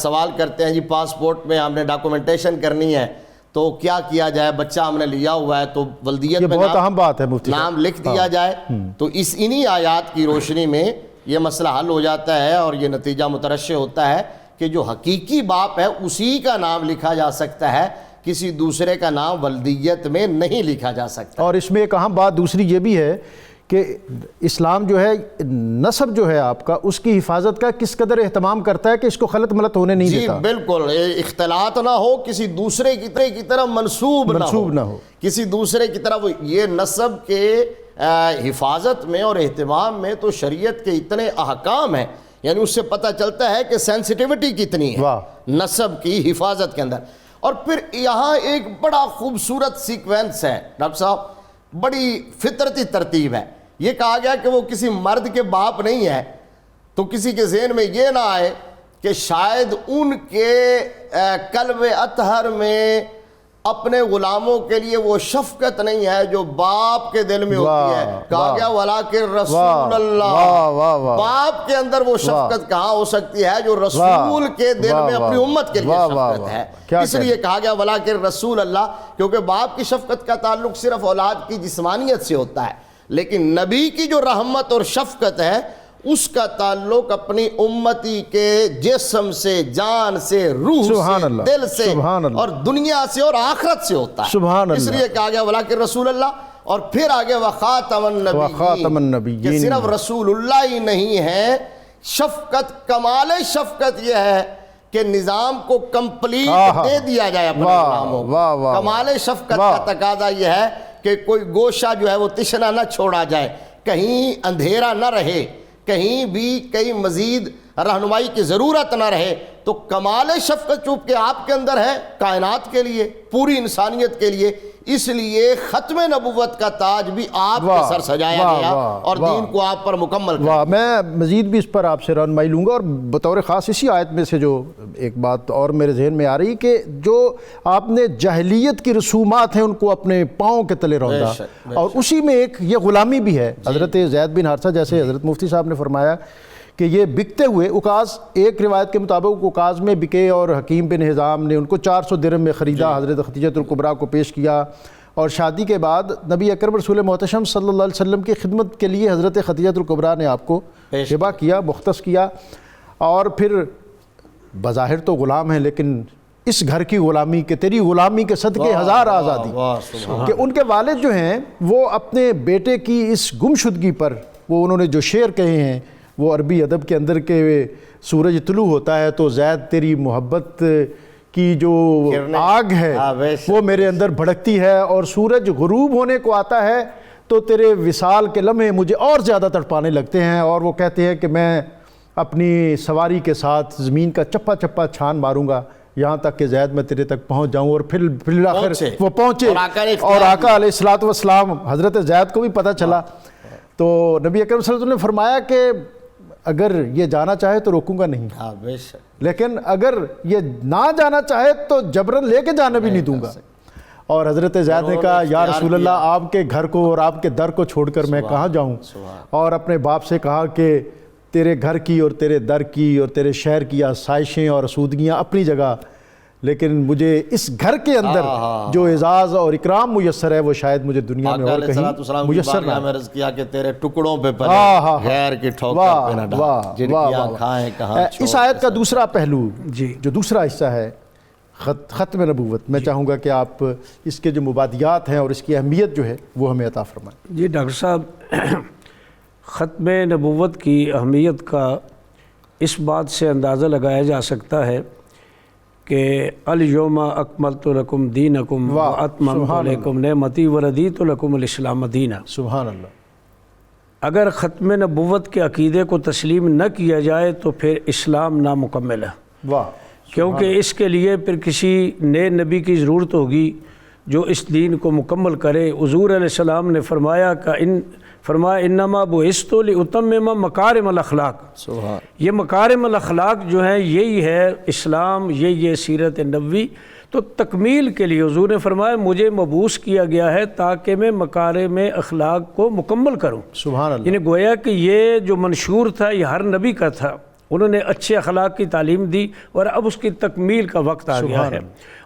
سوال کرتے ہیں جی پاسپورٹ میں ہم نے ڈاکومنٹیشن کرنی ہے تو کیا کیا جائے، بچہ ہم نے لیا ہوا ہے تو ولدیت میں بہت اہم بات ہے مفتی نام لکھ دیا جائے۔ تو انہی آیات کی روشنی میں یہ مسئلہ حل ہو جاتا ہے، اور یہ نتیجہ مترشح ہوتا ہے کہ جو حقیقی باپ ہے اسی کا نام لکھا جا سکتا ہے، کسی دوسرے کا نام ولدیت میں نہیں لکھا جا سکتا۔ اور اس میں ایک اہم بات دوسری یہ بھی ہے کہ اسلام جو ہے نسب جو ہے آپ کا، اس کی حفاظت کا کس قدر اہتمام کرتا ہے کہ اس کو خلط ملط ہونے نہیں دیتا۔ جی بالکل، اختلاط نہ ہو، کسی دوسرے کی طرف منسوب نہ ہو، کسی دوسرے کی طرف۔ یہ نسب کے حفاظت میں اور اہتمام میں تو شریعت کے اتنے احکام ہیں، یعنی اس سے پتہ چلتا ہے کہ سینسٹیوٹی کتنی ہے نسب کی حفاظت کے اندر۔ اور پھر یہاں ایک بڑا خوبصورت سیکوینس ہے ڈاکٹر صاحب، بڑی فطرتی ترتیب ہے۔ یہ کہا گیا کہ وہ کسی مرد کے باپ نہیں ہے، تو کسی کے ذہن میں یہ نہ آئے کہ شاید ان کے قلب اطہر میں اپنے غلاموں کے لیے وہ شفقت نہیں ہے جو باپ کے دل میں ہوتی ہے۔ کہا گیا وَلَٰكِن رسول اللہ، باپ کے اندر وہ شفقت کہاں ہو سکتی ہے جو رسول کے دل میں اپنی امت کے لیے شفقت ہے۔ اس لیے کہا گیا وَلَٰكِن رسول اللہ، کیونکہ باپ کی شفقت کا تعلق صرف اولاد کی جسمانیت سے ہوتا ہے، لیکن نبی کی جو رحمت اور شفقت ہے اس کا تعلق اپنی امتی کے جسم سے، جان سے، روح سے، دل سے، اور دنیا سے اور آخرت سے ہوتا ہے۔ اس لیے کہا گیا وَلَٰكِن رسول اللہ، اور پھر آگے وَخَاتَمَ النَّبِيِّينَ، کہ صرف رسول اللہ ہی نہیں ہے، شفقت، کمال شفقت یہ ہے کہ نظام کو کمپلیٹ دے دیا جائے اپنے غلاموں کو۔ کمال شفقت کا تقاضا یہ ہے کہ کوئی گوشہ جو ہے وہ تشنا نہ چھوڑا جائے، کہیں اندھیرا نہ رہے، کہیں بھی کہیں مزید رہنمائی کی ضرورت نہ رہے۔ تو کمال شفقت چونکہ آپ کے اندر ہے کائنات کے لیے، پوری انسانیت کے لیے، اس لیے ختم نبوت کا تاج بھی آپ کے سر سجایا گیا اور دین کو آپ پر مکمل کیا۔ میں مزید بھی اس پر آپ سے رہنمائی لوں گا، اور بطور خاص اسی آیت میں سے جو ایک بات اور میرے ذہن میں آ رہی کہ جو آپ نے جاہلیت کی رسومات ہیں ان کو اپنے پاؤں کے تلے روندا، اور اسی میں ایک یہ غلامی بھی ہے۔ حضرت زید بن حارثہ جیسے حضرت مفتی صاحب نے فرمایا کہ یہ بکتے ہوئے عکاظ، ایک روایت کے مطابق عکاظ میں بکے، اور حکیم بن حزام نے ان کو 400 درہم میں خریدا، حضرت خدیجہ الکبریٰ کو پیش کیا، اور شادی کے بعد نبی اکرم رسول محتشم صلی اللہ علیہ وسلم کی خدمت کے لیے حضرت خدیجہ الکبریٰ نے آپ کو ہبہ کیا، مختص کیا، اور پھر بظاہر تو غلام ہیں لیکن اس گھر کی غلامی کہ تیری غلامی کے صدقے ہزار آزادی، کہ ان کے والد جو ہیں وہ اپنے بیٹے کی اس گمشدگی پر وہ انہوں نے جو شعر کہے ہیں، وہ عربی ادب کے اندر کے سورج طلوع ہوتا ہے تو زید تیری محبت کی جو آگ ہے وہ میرے اندر بھڑکتی ہے، اور سورج غروب ہونے کو آتا ہے تو تیرے وصال کے لمحے مجھے اور زیادہ تڑپانے لگتے ہیں، اور وہ کہتے ہیں کہ میں اپنی سواری کے ساتھ زمین کا چپا چپا چھان ماروں گا یہاں تک کہ زید میں تیرے تک پہنچ جاؤں، اور پھر آخر وہ پہنچے، اور آقا علیہ الصلوۃ والسلام حضرت زید کو بھی پتہ چلا۔ تو نبی اکرم صلی اللہ علیہ وسلم نے فرمایا کہ اگر یہ جانا چاہے تو روکوں گا نہیں، لیکن اگر یہ نہ جانا چاہے تو جبرن لے کے جانا بھی نہیں دوں گا۔ اور حضرت زید نے کہا یا رسول اللہ آپ کے گھر کو اور آپ کے در کو چھوڑ کر میں کہاں جاؤں، اور اپنے باپ سے کہا کہ تیرے گھر کی اور تیرے در کی اور تیرے شہر کی آسائشیں اور آسودگیاں اپنی جگہ، لیکن مجھے اس گھر کے اندر جو اعزاز اور اکرام میسر ہے وہ شاید مجھے دنیا میں اور کہیں میسر نہ ہے۔ عرض کیا کہ تیرے ٹکڑوں پہ پڑے غیر کی ٹھوکر پہ نہ ڈال، جن کی آنکھیں کہاں۔ اس آیت کا دوسرا پہلو جو دوسرا حصہ ہے ختم نبوت، میں چاہوں گا کہ آپ اس کے جو مبادیات ہیں اور اس کی اہمیت جو ہے وہ ہمیں عطا فرمائیں۔ جی ڈاکٹر صاحب، ختم نبوت کی اہمیت کا اس بات سے اندازہ لگایا جا سکتا ہے کہ الیوم اکملت لکم دینکم واتممت علیکم نعمتی ورضیت لکم الاسلام دینا۔ سبحان اللہ۔ اگر ختم نبوت کے عقیدے کو تسلیم نہ کیا جائے تو پھر اسلام نامکمل ہے، واہ، کیونکہ اس کے لیے پھر کسی نئے نبی کی ضرورت ہوگی جو اس دین کو مکمل کرے۔ حضور علیہ السلام نے فرمایا انما بعثت لاتمم مکارم الاخلاق، یہ مکارم الاخلاق جو ہیں یہی ہے اسلام، یہی ہے سیرت نبوی۔ تو تکمیل کے لیے حضور نے فرمایا مجھے مبعوث کیا گیا ہے تاکہ میں مکارم اخلاق کو مکمل کروں۔ سبحان اللہ۔ یعنی گویا کہ یہ جو منشور تھا یہ ہر نبی کا تھا، انہوں نے اچھے اخلاق کی تعلیم دی، اور اب اس کی تکمیل کا وقت آ گیا ہے۔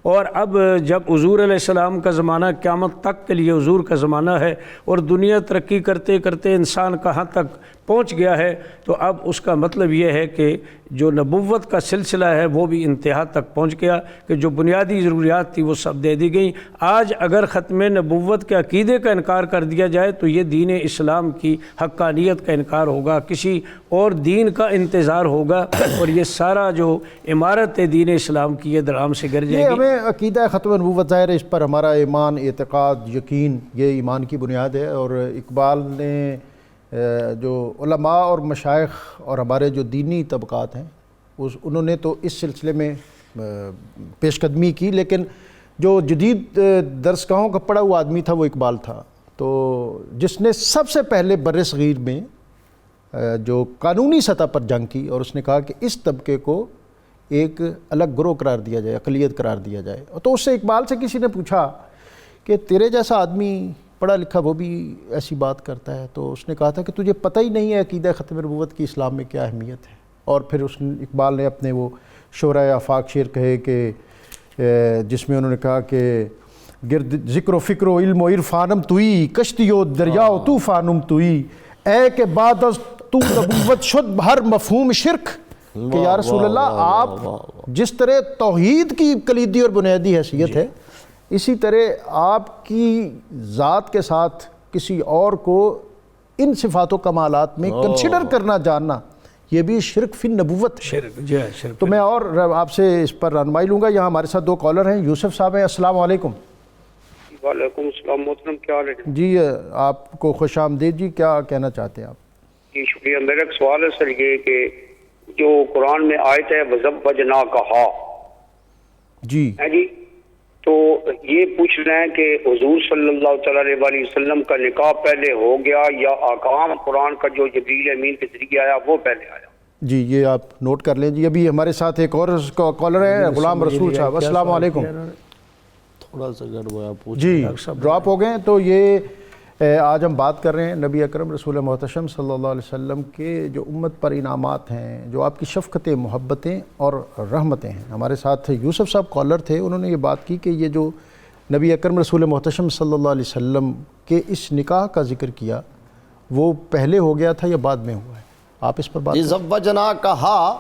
اور اب جب حضور علیہ السلام کا زمانہ قیامت تک کے لیے حضور کا زمانہ ہے، اور دنیا ترقی کرتے کرتے انسان کہاں تک پہنچ گیا ہے، تو اب اس کا مطلب یہ ہے کہ جو نبوت کا سلسلہ ہے وہ بھی انتہا تک پہنچ گیا، کہ جو بنیادی ضروریات تھی وہ سب دے دی گئیں۔ آج اگر ختم نبوت کے عقیدے کا انکار کر دیا جائے تو یہ دین اسلام کی حقانیت کا انکار ہوگا، کسی اور دین کا انتظار ہوگا، اور یہ سارا جو عمارت ہے دین اسلام کی یہ درام سے گر جائے گی۔ ہمیں عقیدہ ختم نبوت ظاہر ہے، اس پر ہمارا ایمان، اعتقاد، یقین، یہ ایمان کی بنیاد ہے۔ اور اقبال نے جو علماء اور مشائخ اور ہمارے جو دینی طبقات ہیں انہوں نے تو اس سلسلے میں پیش قدمی کی، لیکن جو جدید درسگاہوں کا پڑھا ہوا آدمی تھا وہ اقبال تھا، تو جس نے سب سے پہلے بر صغیر میں جو قانونی سطح پر جنگ کی، اور اس نے کہا کہ اس طبقے کو ایک الگ گروہ قرار دیا جائے، اقلیت قرار دیا جائے۔ تو اس سے اقبال سے کسی نے پوچھا کہ تیرے جیسا آدمی پڑھا لکھا وہ بھی ایسی بات کرتا ہے، تو اس نے کہا تھا کہ تجھے پتہ ہی نہیں ہے عقیدہ ختم نبوت کی اسلام میں کیا اہمیت ہے۔ اور پھر اقبال نے اپنے وہ شعرۂ آفاق شعر کہے کہ جس میں انہوں نے کہا کہ گرد ذکر و فکر و علم و عرفانم توئی، کشتی و دریا و طوفانم توئی، اے کہ بعد از تو نبوت شد ہر مفہوم شرک، کہ یا رسول اللہ آپ جس طرح توحید کی کلیدی اور بنیادی حیثیت ہے، اسی طرح آپ کی ذات کے ساتھ کسی اور کو ان صفات و کمالات میں کنسیڈر کرنا جاننا یہ بھی شرک فی نبوت ہے۔ تو میں اور آپ سے اس پر رہنمائی لوں گا۔ یہاں ہمارے ساتھ دو کالر ہیں، یوسف صاحب ہیں، السلام علیکم۔ وعلیکم السلام محترم، کیا حال ہے؟ جی آپ کو خوش آمدید جی، کیا کہنا چاہتے ہیں آپ؟ جی شکریہ۔ میرا ایک سوال ہے سر، یہ کہ جو قرآن میں آیت ہے وَزَوَّجْنَاكَهَا، جی تو یہ پوچھ رہے ہیں کہ حضور صلی اللہ تعالیٰ علیہ وسلم کا نکاح پہلے ہو گیا یا احکام قرآن کا جو جبریل امین کے ذریعے آیا وہ پہلے آیا؟ جی یہ آپ نوٹ کر لیں جی۔ ابھی ہمارے ساتھ ایک اور کالر ہے، غلام رسول صاحب، السلام علیکم۔ تھوڑا سا گڑبڑ جی ڈراپ ہو گئے۔ تو یہ آج ہم بات کر رہے ہیں نبی اکرم رسول محتشم صلی اللہ علیہ وسلم کے جو امت پر انعامات ہیں، جو آپ کی شفقتیں، محبتیں اور رحمتیں ہیں۔ ہمارے ساتھ یوسف صاحب کالر تھے، انہوں نے یہ بات کی کہ یہ جو نبی اکرم رسول محتشم صلی اللہ علیہ وسلم کے اس نکاح کا ذکر کیا وہ پہلے ہو گیا تھا یا بعد میں ہوا ہے؟ آپ اس پر بات جی زوجناکہا،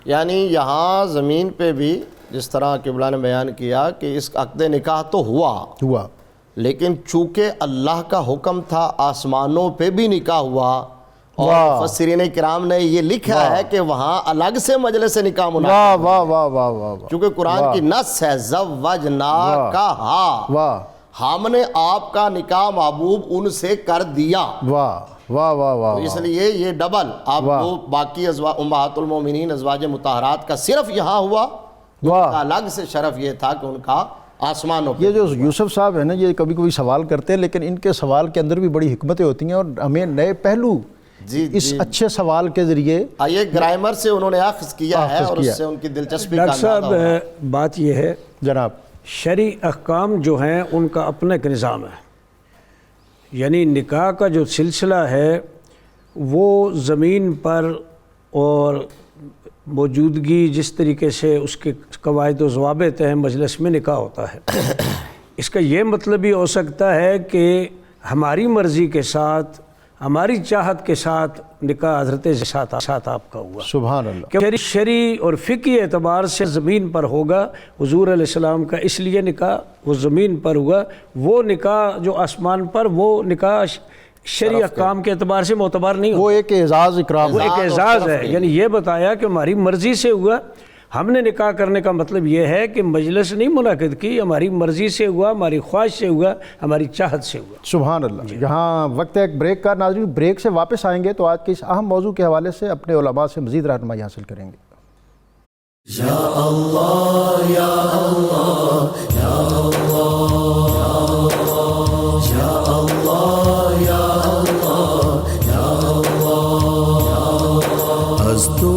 یعنی یہاں زمین پہ بھی جس طرح قبلہ نے بیان کیا کہ اس عقد نکاح تو ہوا، لیکن چونکہ اللہ کا حکم تھا آسمانوں پہ بھی نکاح ہوا، اور مفسرین کرام نے یہ لکھا ہے کہ وہاں الگ سے مجلس نکاح منعقد، چونکہ قرآن کی نص ہے زوجناکہا، ہم نے آپ کا نکاح محبوب ان سے کر دیا. واہ واہ واہ واہ. اس لیے یہ ڈبل آپ کو باقی امہات المومنین ازواج مطہرات کا صرف یہاں ہوا، ان کا الگ سے شرف یہ تھا کہ ان کا آسمانوں پہ. یہ جو یوسف صاحب ہیں نا، یہ کبھی کبھی سوال کرتے ہیں، لیکن ان کے سوال کے اندر بھی بڑی حکمتیں ہوتی ہیں اور ہمیں نئے پہلو اس اچھے سوال کے ذریعے یہ گرامر سے انہوں نے اخذ کیا ہے اور اس سے ان کی دلچسپی کا ڈاکٹر صاحب بات یہ ہے جناب شرعی احکام جو ہیں ان کا اپنا ایک نظام ہے. یعنی نکاح کا جو سلسلہ ہے وہ زمین پر اور موجودگی جس طریقے سے اس کے قواعد و ضوابط ہیں مجلس میں نکاح ہوتا ہے. اس کا یہ مطلب بھی ہو سکتا ہے کہ ہماری مرضی کے ساتھ ہماری چاہت کے ساتھ نکاح حضرت ساتھ آپ کا ہوا. سبحان اللہ. کہ شرعی اور فقہی اعتبار سے زمین پر ہوگا. حضور علیہ السلام کا اس لیے نکاح وہ زمین پر ہوا، وہ نکاح جو آسمان پر وہ نکاح شرعی احکام کے اعتبار سے معتبر نہیں وہ ایک اعزاز اکرام، وہ ایک اعزاز ہے. یعنی یہ بتایا کہ ہماری مرضی سے ہوا. ہم نے نکاح کرنے کا مطلب یہ ہے کہ مجلس نہیں منعقد کی، ہماری مرضی سے ہوا، ہماری خواہش سے ہوا، ہماری چاہت سے ہوا. سبحان اللہ. یہاں وقت ہے ایک بریک کا. ناظرین بریک سے واپس آئیں گے تو آج کے اس اہم موضوع کے حوالے سے اپنے علماء سے مزید رہنمائی حاصل کریں گے. یا اللہ یا اللہ یا اللہ یا اللہ یا اللہ یا اللہ. از تو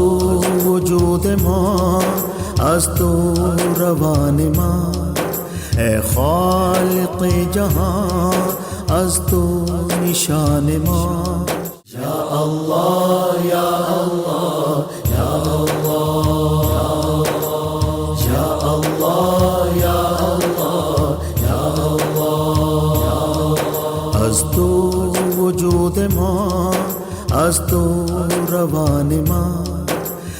وجود ما، از تو روان ما، اے خالق جہاں از تو نشان ما. یا اللہ یا اللہ یا اللہ یا اللہ یا اللہ یا اللہ. از تو وجود ما، از تو روان ما،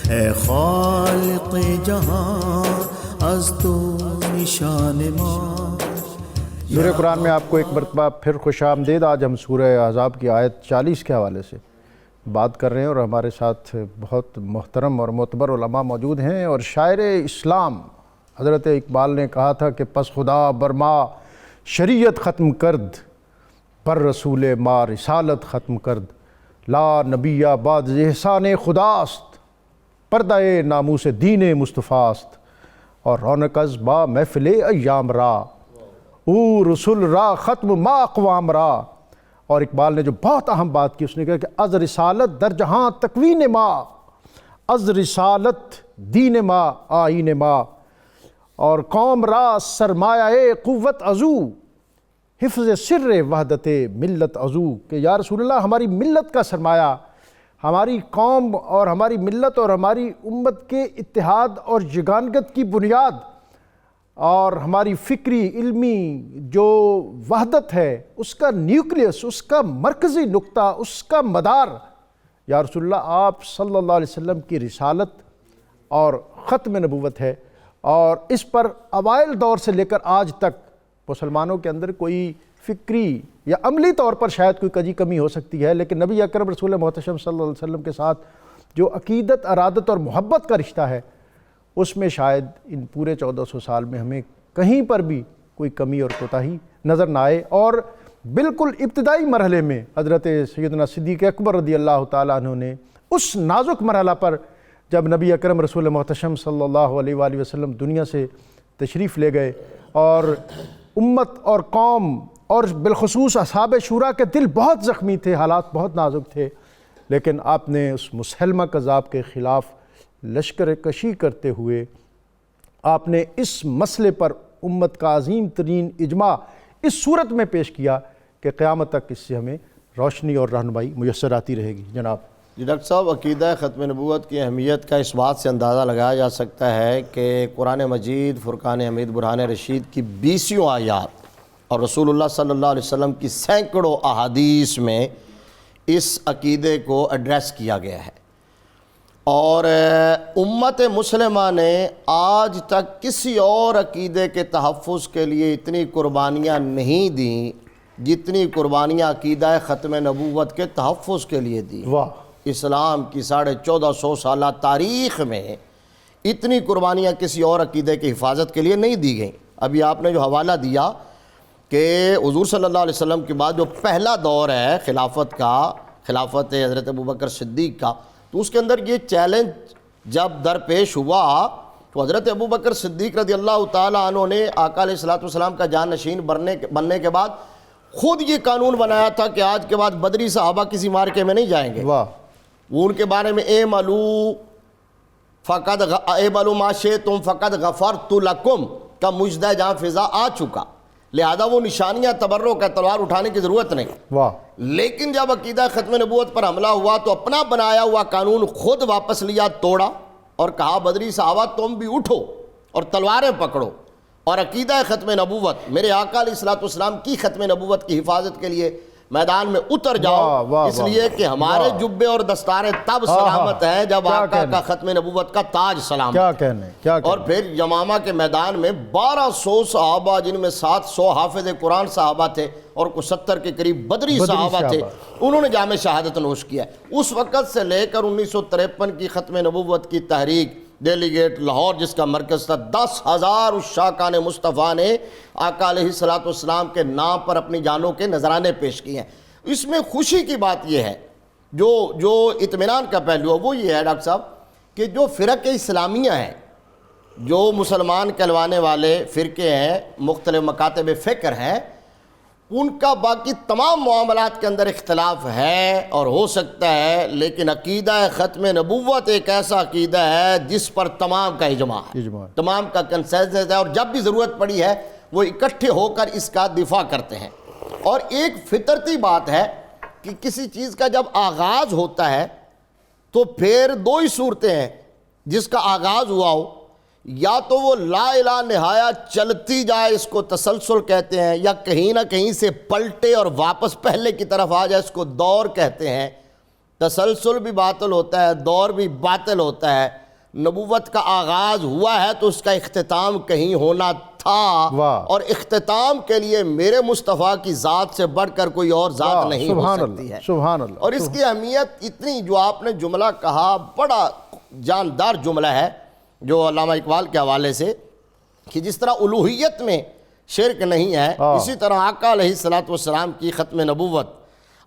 اے خالق جہاں از تو نشان ما. سورہ قرآن میں آپ کو ایک مرتبہ پھر خوش آمدید. آج ہم سورہ احزاب کی آیت 40 کے حوالے سے بات کر رہے ہیں اور ہمارے ساتھ بہت محترم اور معتبر علماء موجود ہیں. اور شاعر اسلام حضرت اقبال نے کہا تھا کہ پس خدا برما شریعت ختم کرد، پر رسول ما رسالت ختم کرد. لا نبی بعد احسان خداست، پردہ ناموس دین مصطفیٰ است. اور رونق از با محفل ایام را، او رسول را ختم ما اقوام را. اور اقبال نے جو بہت اہم بات کی، اس نے کہا کہ از رسالت در جہاں تکوین ما، از رسالت دین ما آئین ما. اور قوم را سرمایہ قوت ازو، حفظ سر وحدت ملت ازو. کہ یا رسول اللہ ہماری ملت کا سرمایہ، ہماری قوم اور ہماری ملت اور ہماری امت کے اتحاد اور یگانگت کی بنیاد اور ہماری فکری علمی جو وحدت ہے اس کا نیوکلیس، اس کا مرکزی نقطہ، اس کا مدار یا رسول اللہ آپ صلی اللہ علیہ وسلم کی رسالت اور ختم نبوت ہے. اور اس پر اوائل دور سے لے کر آج تک مسلمانوں کے اندر کوئی فکری یا عملی طور پر شاید کوئی کجی کمی ہو سکتی ہے، لیکن نبی اکرم رسول محتشم صلی اللہ علیہ وسلم کے ساتھ جو عقیدت، ارادت اور محبت کا رشتہ ہے اس میں شاید ان پورے 1400 سال میں ہمیں کہیں پر بھی کوئی کمی اور کوتاہی نظر نہ آئے. اور بالکل ابتدائی مرحلے میں حضرت سیدنا صدیق اکبر رضی اللہ تعالیٰ عنہ نے اس نازک مرحلہ پر جب نبی اکرم رسول محتشم صلی اللہ علیہ وآلہ وسلم دنیا سے تشریف لے گئے اور امت اور قوم اور بالخصوص اصحاب شورا کے دل بہت زخمی تھے، حالات بہت نازک تھے، لیکن آپ نے اس مسلمہ کذاب کے خلاف لشکر کشی کرتے ہوئے آپ نے اس مسئلے پر امت کا عظیم ترین اجماع اس صورت میں پیش کیا کہ قیامت تک اس سے ہمیں روشنی اور رہنمائی میسر آتی رہے گی. جناب جی ڈاکٹر صاحب، عقیدہ ختم نبوت کی اہمیت کا اس بات سے اندازہ لگایا جا سکتا ہے کہ قرآن مجید فرقان حمید برہان رشید کی 20 آیات اور رسول اللہ صلی اللہ علیہ وسلم کی سینکڑوں احادیث میں اس عقیدے کو ایڈریس کیا گیا ہے. اور امت مسلمہ نے آج تک کسی اور عقیدے کے تحفظ کے لیے اتنی قربانیاں نہیں دیں جتنی قربانیاں عقیدہ ختم نبوت کے تحفظ کے لیے دیں. واہ. اسلام کی 1450 سالہ تاریخ میں اتنی قربانیاں کسی اور عقیدے کی حفاظت کے لیے نہیں دی گئیں. ابھی آپ نے جو حوالہ دیا کہ حضور صلی اللہ علیہ وسلم کے بعد جو پہلا دور ہے خلافت کا، خلافت حضرت ابوبکر صدیق کا، تو اس کے اندر یہ چیلنج جب درپیش ہوا تو حضرت ابوبکر صدیق رضی اللہ تعالیٰ عنہ نے آقا علیہ الصلوۃ والسلام کا جانشین بننے کے بعد خود یہ قانون بنایا تھا کہ آج کے بعد بدری صحابہ کسی مارکے میں نہیں جائیں گے۔ واہ، وہ ان کے بارے میں اعملوا ما شئتم فقد غفرت لکم کا مجدہ جہاں فضا آ چکا، لہذا وہ نشانیاں تبرک کا تلوار اٹھانے کی ضرورت نہیں۔ واہ، لیکن جب عقیدہ ختم نبوت پر حملہ ہوا تو اپنا بنایا ہوا قانون خود واپس لیا، توڑا، اور کہا بدری صحابہ تم بھی اٹھو اور تلواریں پکڑو اور عقیدہ ختم نبوت، میرے آقا علیہ الصلوۃ والسلام کی ختم نبوت کی حفاظت کے لیے میدان میں اتر جاؤ، اس لیے کہ ہمارے جبے اور دستاریں تب سلامت ہیں جب آقا کا ختم نبوت کا تاج سلامت کیا کہنے، کیا کہنے۔ اور پھر یمامہ کے میدان میں 1200 صحابہ، جن میں 700 حافظ قرآن صحابہ تھے اور کچھ 70 کے قریب بدری صحابہ تھے، انہوں نے جامع شہادت نوش کیا۔ اس وقت سے لے کر 1953 کی ختم نبوت کی تحریک، ڈیلی گیٹ لاہور جس کا مرکز تھا، 10,000 عشاقان مصطفیٰ نے آقا علیہ الصلوۃ والسلام کے نام پر اپنی جانوں کے نذرانے پیش کیے ہیں۔ اس میں خوشی کی بات یہ ہے، جو اطمینان کا پہلو ہے وہ یہ ہے ڈاکٹر صاحب کہ جو فرق اسلامیہ ہیں، جو مسلمان کہلوانے والے فرقے ہیں، مختلف مکاتب فکر ہیں، ان کا باقی تمام معاملات کے اندر اختلاف ہے اور ہو سکتا ہے، لیکن عقیدہ ختم نبوت ایک ایسا عقیدہ ہے جس پر تمام کا اجماع ہے، تمام کا کنسنسس ہے، اور جب بھی ضرورت پڑی ہے وہ اکٹھے ہو کر اس کا دفاع کرتے ہیں۔ اور ایک فطرتی بات ہے کہ کسی چیز کا جب آغاز ہوتا ہے تو پھر دو ہی صورتیں ہیں، جس کا آغاز ہوا ہو یا تو وہ لا الہ نہایا چلتی جائے، اس کو تسلسل کہتے ہیں، یا کہیں نہ کہیں سے پلٹے اور واپس پہلے کی طرف آ جائے، اس کو دور کہتے ہیں۔ تسلسل بھی باطل ہوتا ہے، دور بھی باطل ہوتا ہے۔ نبوت کا آغاز ہوا ہے تو اس کا اختتام کہیں ہونا تھا، اور اختتام کے لیے میرے مصطفیٰ کی ذات سے بڑھ کر کوئی اور ذات نہیں ہو سکتی ہے۔ سبحان اللہ۔ اور اس کی اہمیت اتنی، جو آپ نے جملہ کہا بڑا جاندار جملہ ہے جو علامہ اقبال کے حوالے سے، کہ جس طرح الوہیت میں شرک نہیں ہے، اسی طرح آقا علیہ الصلوۃ والسلام کی ختم نبوت۔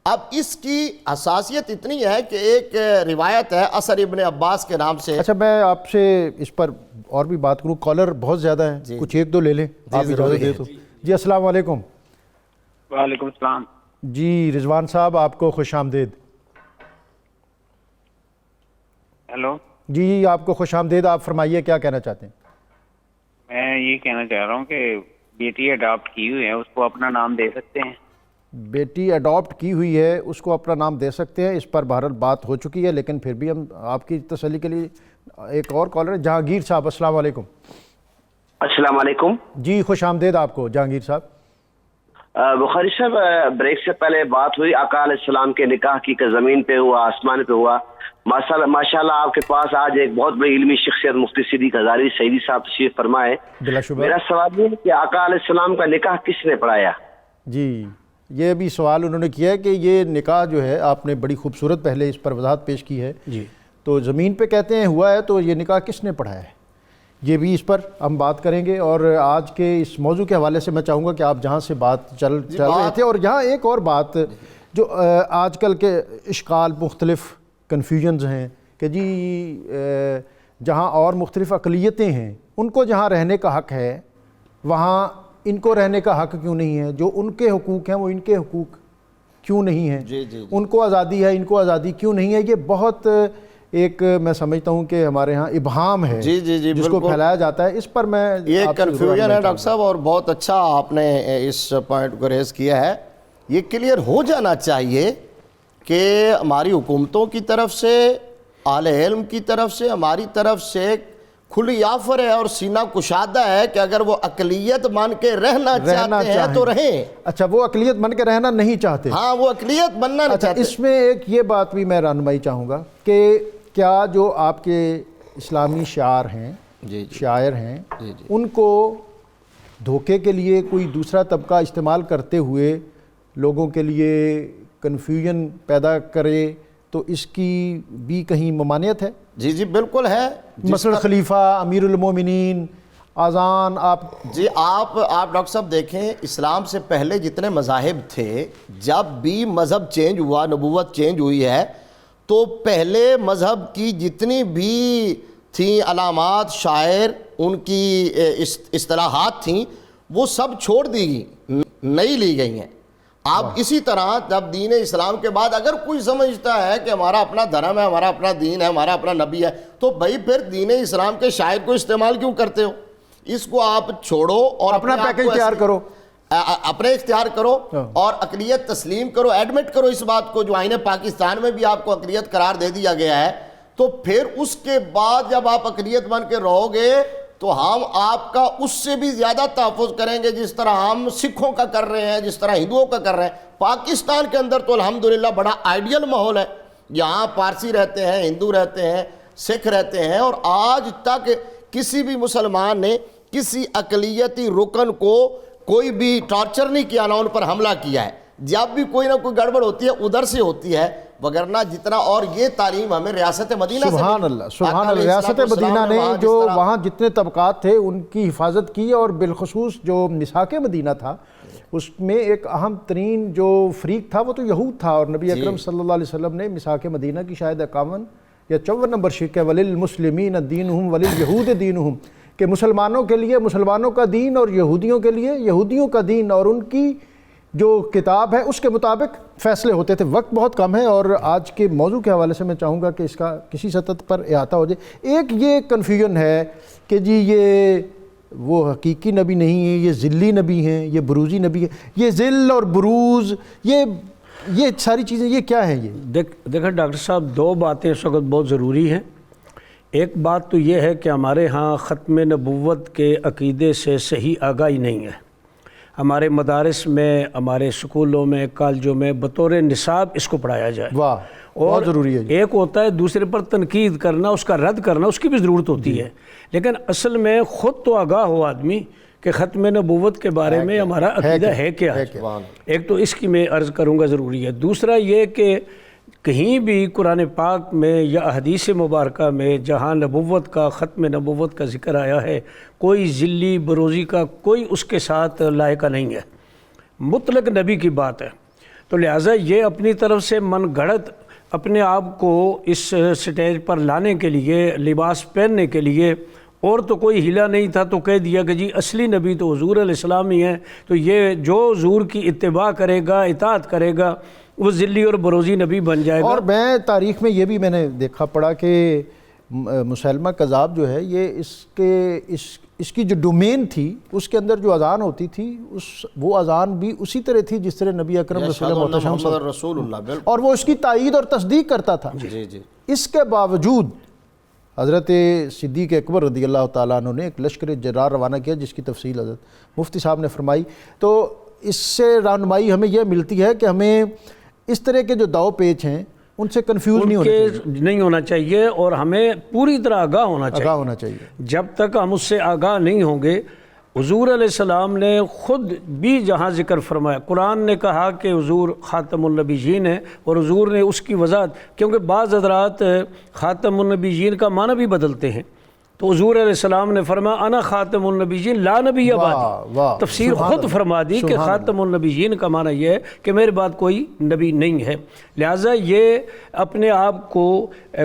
اب اس کی حساسیت اتنی ہے کہ ایک روایت ہے اثر ابن عباس کے نام سے۔ اچھا، میں آپ سے اس پر اور بھی بات کروں، کالر بہت زیادہ ہیں، کچھ ایک دو لے لیں آپ اجازت دیں تو۔ جی السلام علیکم۔ وعلیکم السلام۔ جی رضوان صاحب، آپ کو خوش آمدید۔ ہیلو جی آپ کو خوش آمدید، آپ فرمائیے کیا کہنا چاہتے ہیں؟ میں یہ کہنا چاہ رہا ہوں کہ بیٹی اڈاپٹ کی ہوئی ہے، اس کو اپنا نام دے سکتے ہیں؟ بیٹی اڈاپٹ کی ہوئی ہے، اس کو اپنا نام دے سکتے ہیں، اس پر بہرحال بات ہو چکی ہے، لیکن پھر بھی ہم آپ کی تسلی کے لیے ایک اور کالر ہے جہانگیر صاحب۔ السلام علیکم۔ السلام علیکم۔ جی خوش آمدید آپ کو جہانگیر صاحب۔ بخاری صاحب، بریک سے پہلے بات ہوئی آقا علیہ السلام کے نکاح کی کہ زمین پہ ہوا، آسمان پہ ہوا۔ ماشاءاللہ آپ کے پاس آج ایک بہت بڑی علمی شخصیت مفتی صدیق ہزاری سعیدی صاحب تشریف فرمائے۔ بلا شبہ۔ میرا سوال یہ ہے کہ آقا علیہ السلام کا نکاح کس نے پڑھایا؟ جی یہ بھی سوال انہوں نے کیا ہے کہ یہ نکاح جو ہے، آپ نے بڑی خوبصورت پہلے اس پر وضاحت پیش کی ہے، جی تو زمین پہ کہتے ہیں ہوا ہے، تو یہ نکاح کس نے پڑھایا ہے؟ یہ بھی اس پر ہم بات کریں گے۔ اور آج کے اس موضوع کے حوالے سے میں چاہوں گا کہ آپ جہاں سے بات چل رہے تھے، اور یہاں ایک اور بات جو آج کل کے اشکال، مختلف کنفیوژنز ہیں کہ جی جہاں اور مختلف اقلیتیں ہیں ان کو جہاں رہنے کا حق ہے وہاں ان کو رہنے کا حق کیوں نہیں ہے؟ جو ان کے حقوق ہیں وہ ان کے حقوق کیوں نہیں ہیں؟ ان کو آزادی ہے، ان کو آزادی کیوں نہیں ہے؟ یہ بہت ایک میں سمجھتا ہوں کہ ہمارے ہاں ابہام ہے جس کو پھیلایا جاتا ہے۔ اس پر میں یہ کنفیوژن ہے ڈاکٹر صاحب، اور بہت اچھا آپ نے اس پوائنٹ کو ریز کیا ہے۔ یہ کلیئر ہو جانا چاہیے کہ ہماری حکومتوں کی طرف سے، اہل علم کی طرف سے، ہماری طرف سے کھلی آفر ہے اور سینہ کشادہ ہے کہ اگر وہ اقلیت بن کے رہنا چاہتے ہیں تو رہیں۔ اچھا، وہ اقلیت بن کے رہنا نہیں چاہتے؟ ہاں، وہ اقلیت بننا نہیں چاہتے۔ اس میں ایک یہ بات بھی میں رہنمائی چاہوں گا کہ کیا جو آپ کے اسلامی شعار ہیں، شاعر ہیں، ان کو دھوکے کے لیے کوئی دوسرا طبقہ استعمال کرتے ہوئے لوگوں کے لیے کنفیوژن پیدا کرے تو اس کی بھی کہیں ممانعت ہے؟ جی بالکل ہے۔ مثلا خلیفہ، امیر المومنین، اذان آپ جی آپ ڈاکٹر صاحب دیکھیں، اسلام سے پہلے جتنے مذاہب تھے، جب بھی مذہب چینج ہوا، نبوت چینج ہوئی ہے، تو پہلے مذہب کی جتنی بھی تھیں علامات، شاعر، ان کی اصطلاحات تھیں، وہ سب چھوڑ دی گئی، نئی لی گئی ہیں۔ آپ اسی طرح جب دین اسلام کے بعد اگر کوئی سمجھتا ہے کہ ہمارا اپنا دھرم ہے، ہمارا اپنا دین ہے، ہمارا اپنا نبی ہے، تو بھائی پھر دین اسلام کے شاعر کو استعمال کیوں کرتے ہو؟ اس کو آپ چھوڑو اور اپنا پیکج تیار کرو، اپنے اختیار کرو اور اقلیت تسلیم کرو، ایڈمٹ کرو اس بات کو، جو آئین پاکستان میں بھی آپ کو اقلیت قرار دے دیا گیا ہے۔ تو پھر اس کے بعد جب آپ اقلیت بن کے رہو گے تو ہم آپ کا اس سے بھی زیادہ تحفظ کریں گے، جس طرح ہم سکھوں کا کر رہے ہیں، جس طرح ہندوؤں کا کر رہے ہیں۔ پاکستان کے اندر تو الحمدللہ بڑا آئیڈیل ماحول ہے، یہاں پارسی رہتے ہیں، ہندو رہتے ہیں، سکھ رہتے ہیں، اور آج تک کسی بھی مسلمان نے کسی اقلیتی رکن کو کوئی بھی ٹارچر نہیں کیا، نہ ان پر حملہ کیا ہے۔ جب بھی کوئی نہ کوئی گڑبڑ ہوتی ہے ادھر سے ہوتی ہے، وگرنہ جتنا، اور یہ تعلیم ہمیں ریاست مدینہ سے سبحان اللہ، سبحان اللہ، ریاست مدینہ نے جو وہاں جتنے طبقات تھے ان کی حفاظت کی، اور بالخصوص جو مساک مدینہ تھا اس میں ایک اہم ترین جو فریق تھا وہ تو یہود تھا، اور نبی اکرم صلی اللہ علیہ وسلم نے مساک مدینہ کی شاید 51 یا 54 نمبر شرک ہے، وَلِلْمُسْلِمِينَ دِينُهُمْ وَلِلْيَهُودِ دِينُهُمْ، کہ مسلمانوں کے لیے مسلمانوں کا دین اور یہودیوں کے لیے یہودیوں کا دین، اور ان کی جو کتاب ہے اس کے مطابق فیصلے ہوتے تھے۔ وقت بہت کم ہے اور آج کے موضوع کے حوالے سے میں چاہوں گا کہ اس کا کسی سطح پر احاطہ ہو جائے۔ ایک یہ کنفیوژن ہے کہ جی یہ وہ حقیقی نبی نہیں ہیں، یہ ذلی نبی ہیں، یہ بروزی نبی ہیں، یہ ذل اور بروز، یہ ساری چیزیں یہ کیا ہیں؟ یہ دیکھیں ڈاکٹر صاحب، دو باتیں اس وقت بہت ضروری ہیں۔ ایک بات تو یہ ہے کہ ہمارے ہاں ختم نبوت کے عقیدے سے صحیح آگاہی نہیں ہے۔ ہمارے مدارس میں، ہمارے سکولوں میں، کالجوں میں بطور نصاب اس کو پڑھایا جائے۔ واہ، بہت ضروری ہے۔ ایک ہوتا ہے دوسرے پر تنقید کرنا، اس کا رد کرنا، اس کی بھی ضرورت ہوتی ہے، لیکن اصل میں خود تو آگاہ ہو آدمی کہ ختم نبوت کے بارے میں ہمارا عقیدہ ہے کیا ہے۔ ایک تو اس کی میں عرض کروں گا ضروری ہے۔ دوسرا یہ کہ کہیں بھی قرآن پاک میں یا احادیث مبارکہ میں جہاں نبوت کا، ختم نبوت کا ذکر آیا ہے، کوئی ذلی بروزی کا کوئی اس کے ساتھ لائقہ نہیں ہے، مطلق نبی کی بات ہے۔ تو لہٰذا یہ اپنی طرف سے من گھڑت اپنے آپ کو اس سٹیج پر لانے کے لیے، لباس پہننے کے لیے، اور تو کوئی ہلا نہیں تھا تو کہہ دیا کہ جی اصلی نبی تو حضور علیہ السلام ہی ہیں، تو یہ جو حضور کی اتباع کرے گا، اطاعت کرے گا، وہ ذلی اور بروزی نبی بن جائے گا۔ اور میں تاریخ میں یہ بھی میں نے دیکھا پڑھا کہ مسیلمہ کذاب جو ہے یہ اس کی جو ڈومین تھی اس کے اندر جو اذان ہوتی تھی وہ اذان بھی اسی طرح تھی جس طرح نبی اکرم رسول اللہ، اور وہ اس کی تائید اور تصدیق کرتا تھا۔ اس کے باوجود حضرت صدیق اکبر رضی اللہ تعالیٰ عنہ نے ایک لشکر جرار روانہ کیا، جس کی تفصیل حضرت مفتی صاحب نے فرمائی۔ تو اس سے رہنمائی ہمیں یہ ملتی ہے کہ ہمیں اس طرح کے جو داؤ پیچ ہیں ان سے کنفیوز نہیں ہونا چاہیے، اور ہمیں پوری طرح آگاہ ہونا چاہیے۔ جب تک ہم اس سے آگاہ نہیں ہوں گے، حضور علیہ السلام نے خود بھی جہاں ذکر فرمایا، قرآن نے کہا کہ حضور خاتم النبیین ہیں، اور حضور نے اس کی وضاحت، کیونکہ بعض حضرات خاتم النبیین کا معنی بھی بدلتے ہیں، تو حضور علیہ السلام نے فرمایا انا خاتم النبیین لا نبی بعدی، تفسیر خود فرما دی کہ خاتم النبیین کا معنی یہ ہے کہ میرے بعد کوئی نبی نہیں ہے۔ لہٰذا یہ اپنے آپ کو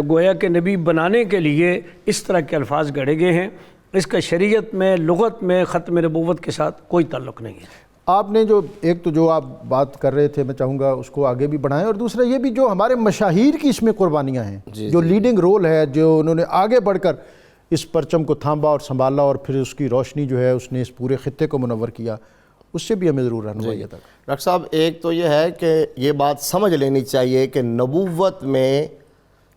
گویا کہ نبی بنانے کے لیے اس طرح کے الفاظ گھڑے گئے ہیں، اس کا شریعت میں، لغت میں ختم نبوت کے ساتھ کوئی تعلق نہیں ہے۔ آپ نے جو ایک تو جو آپ بات کر رہے تھے میں چاہوں گا اس کو آگے بھی بڑھائیں، اور دوسرا یہ بھی جو ہمارے مشاہیر کی اس میں قربانیاں ہیں، جو لیڈنگ رول ہے، جو انہوں نے آگے بڑھ کر اس پرچم کو تھامبا اور سنبھالا، اور پھر اس کی روشنی جو ہے اس نے اس پورے خطے کو منور کیا، اس سے بھی ہمیں ضرور رہنمائی ہے۔ ڈاکٹر صاحب ایک تو یہ ہے کہ یہ بات سمجھ لینی چاہیے کہ نبوت میں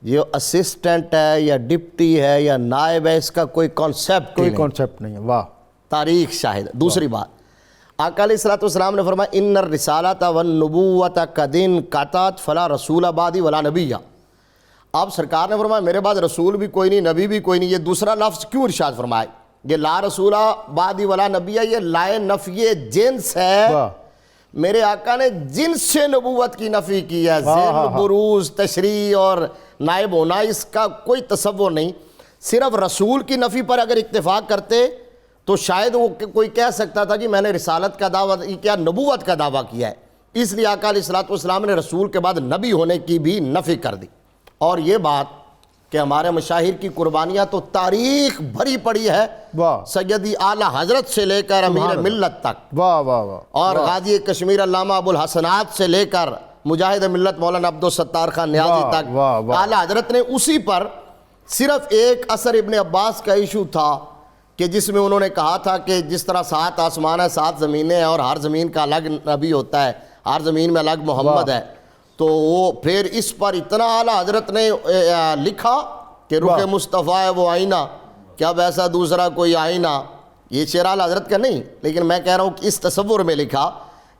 یہ اسسٹنٹ ہے یا ڈپٹی ہے یا نائب ہے، اس کا کوئی کانسیپٹ نہیں ہے۔ واہ، تاریخ شاہد۔ دوسری بات، آقا علیہ الصلوۃ والسلام نے فرمایا ان الرسالۃ والنبوۃ قد انقطعت فلا رسول بعدی ولا نبی۔ اب سرکار نے فرمایا میرے بعد رسول بھی کوئی نہیں، نبی بھی کوئی نہیں۔ یہ دوسرا لفظ کیوں ارشاد فرمایا؟ یہ لا رسول بعدی ولا نبی، یہ لائے نفی جنس ہے۔ میرے آقا نے جنس سے نبوت کی نفی کی ہے، ذل، بروز، تشریح اور نائب ہونا، اس کا کوئی تصور نہیں۔ صرف رسول کی نفی پر اگر اتفاق کرتے تو شاید وہ کوئی کہہ سکتا تھا جی میں نے رسالت کا دعویٰ کیا، نبوت کا دعویٰ کیا ہے، اس لیے آقا علیہ الصلوۃ والسلام نے رسول کے بعد نبی ہونے کی بھی نفی کر دی۔ اور یہ بات کہ ہمارے مشاہیر کی قربانیاں تو تاریخ بھری پڑی ہے، واہ سیدی اعلیٰ حضرت سے لے کر امیر ملت تک، واہ واہ واہ، اور غازی کشمیر علامہ ابو الحسنات سے لے کر مجاہد ملت مولانا عبدالستار خان نیازی واہ، تک، واہ، واہ۔ اعلیٰ حضرت نے اسی پر صرف ایک اثر ابن عباس کا ایشو تھا کہ جس میں انہوں نے کہا تھا کہ جس طرح 7 آسمان ہے 7 زمینیں ہیں اور ہر زمین کا الگ نبی ہوتا ہے، ہر زمین میں الگ محمد ہے، تو وہ پھر اس پر اتنا اعلیٰ حضرت نے لکھا کہ رخ مصطفیٰ ہے وہ آئینہ، کہ اب ایسا دوسرا کوئی آئینہ، یہ شعر اعلیٰ حضرت کا نہیں لیکن میں کہہ رہا ہوں کہ اس تصور میں لکھا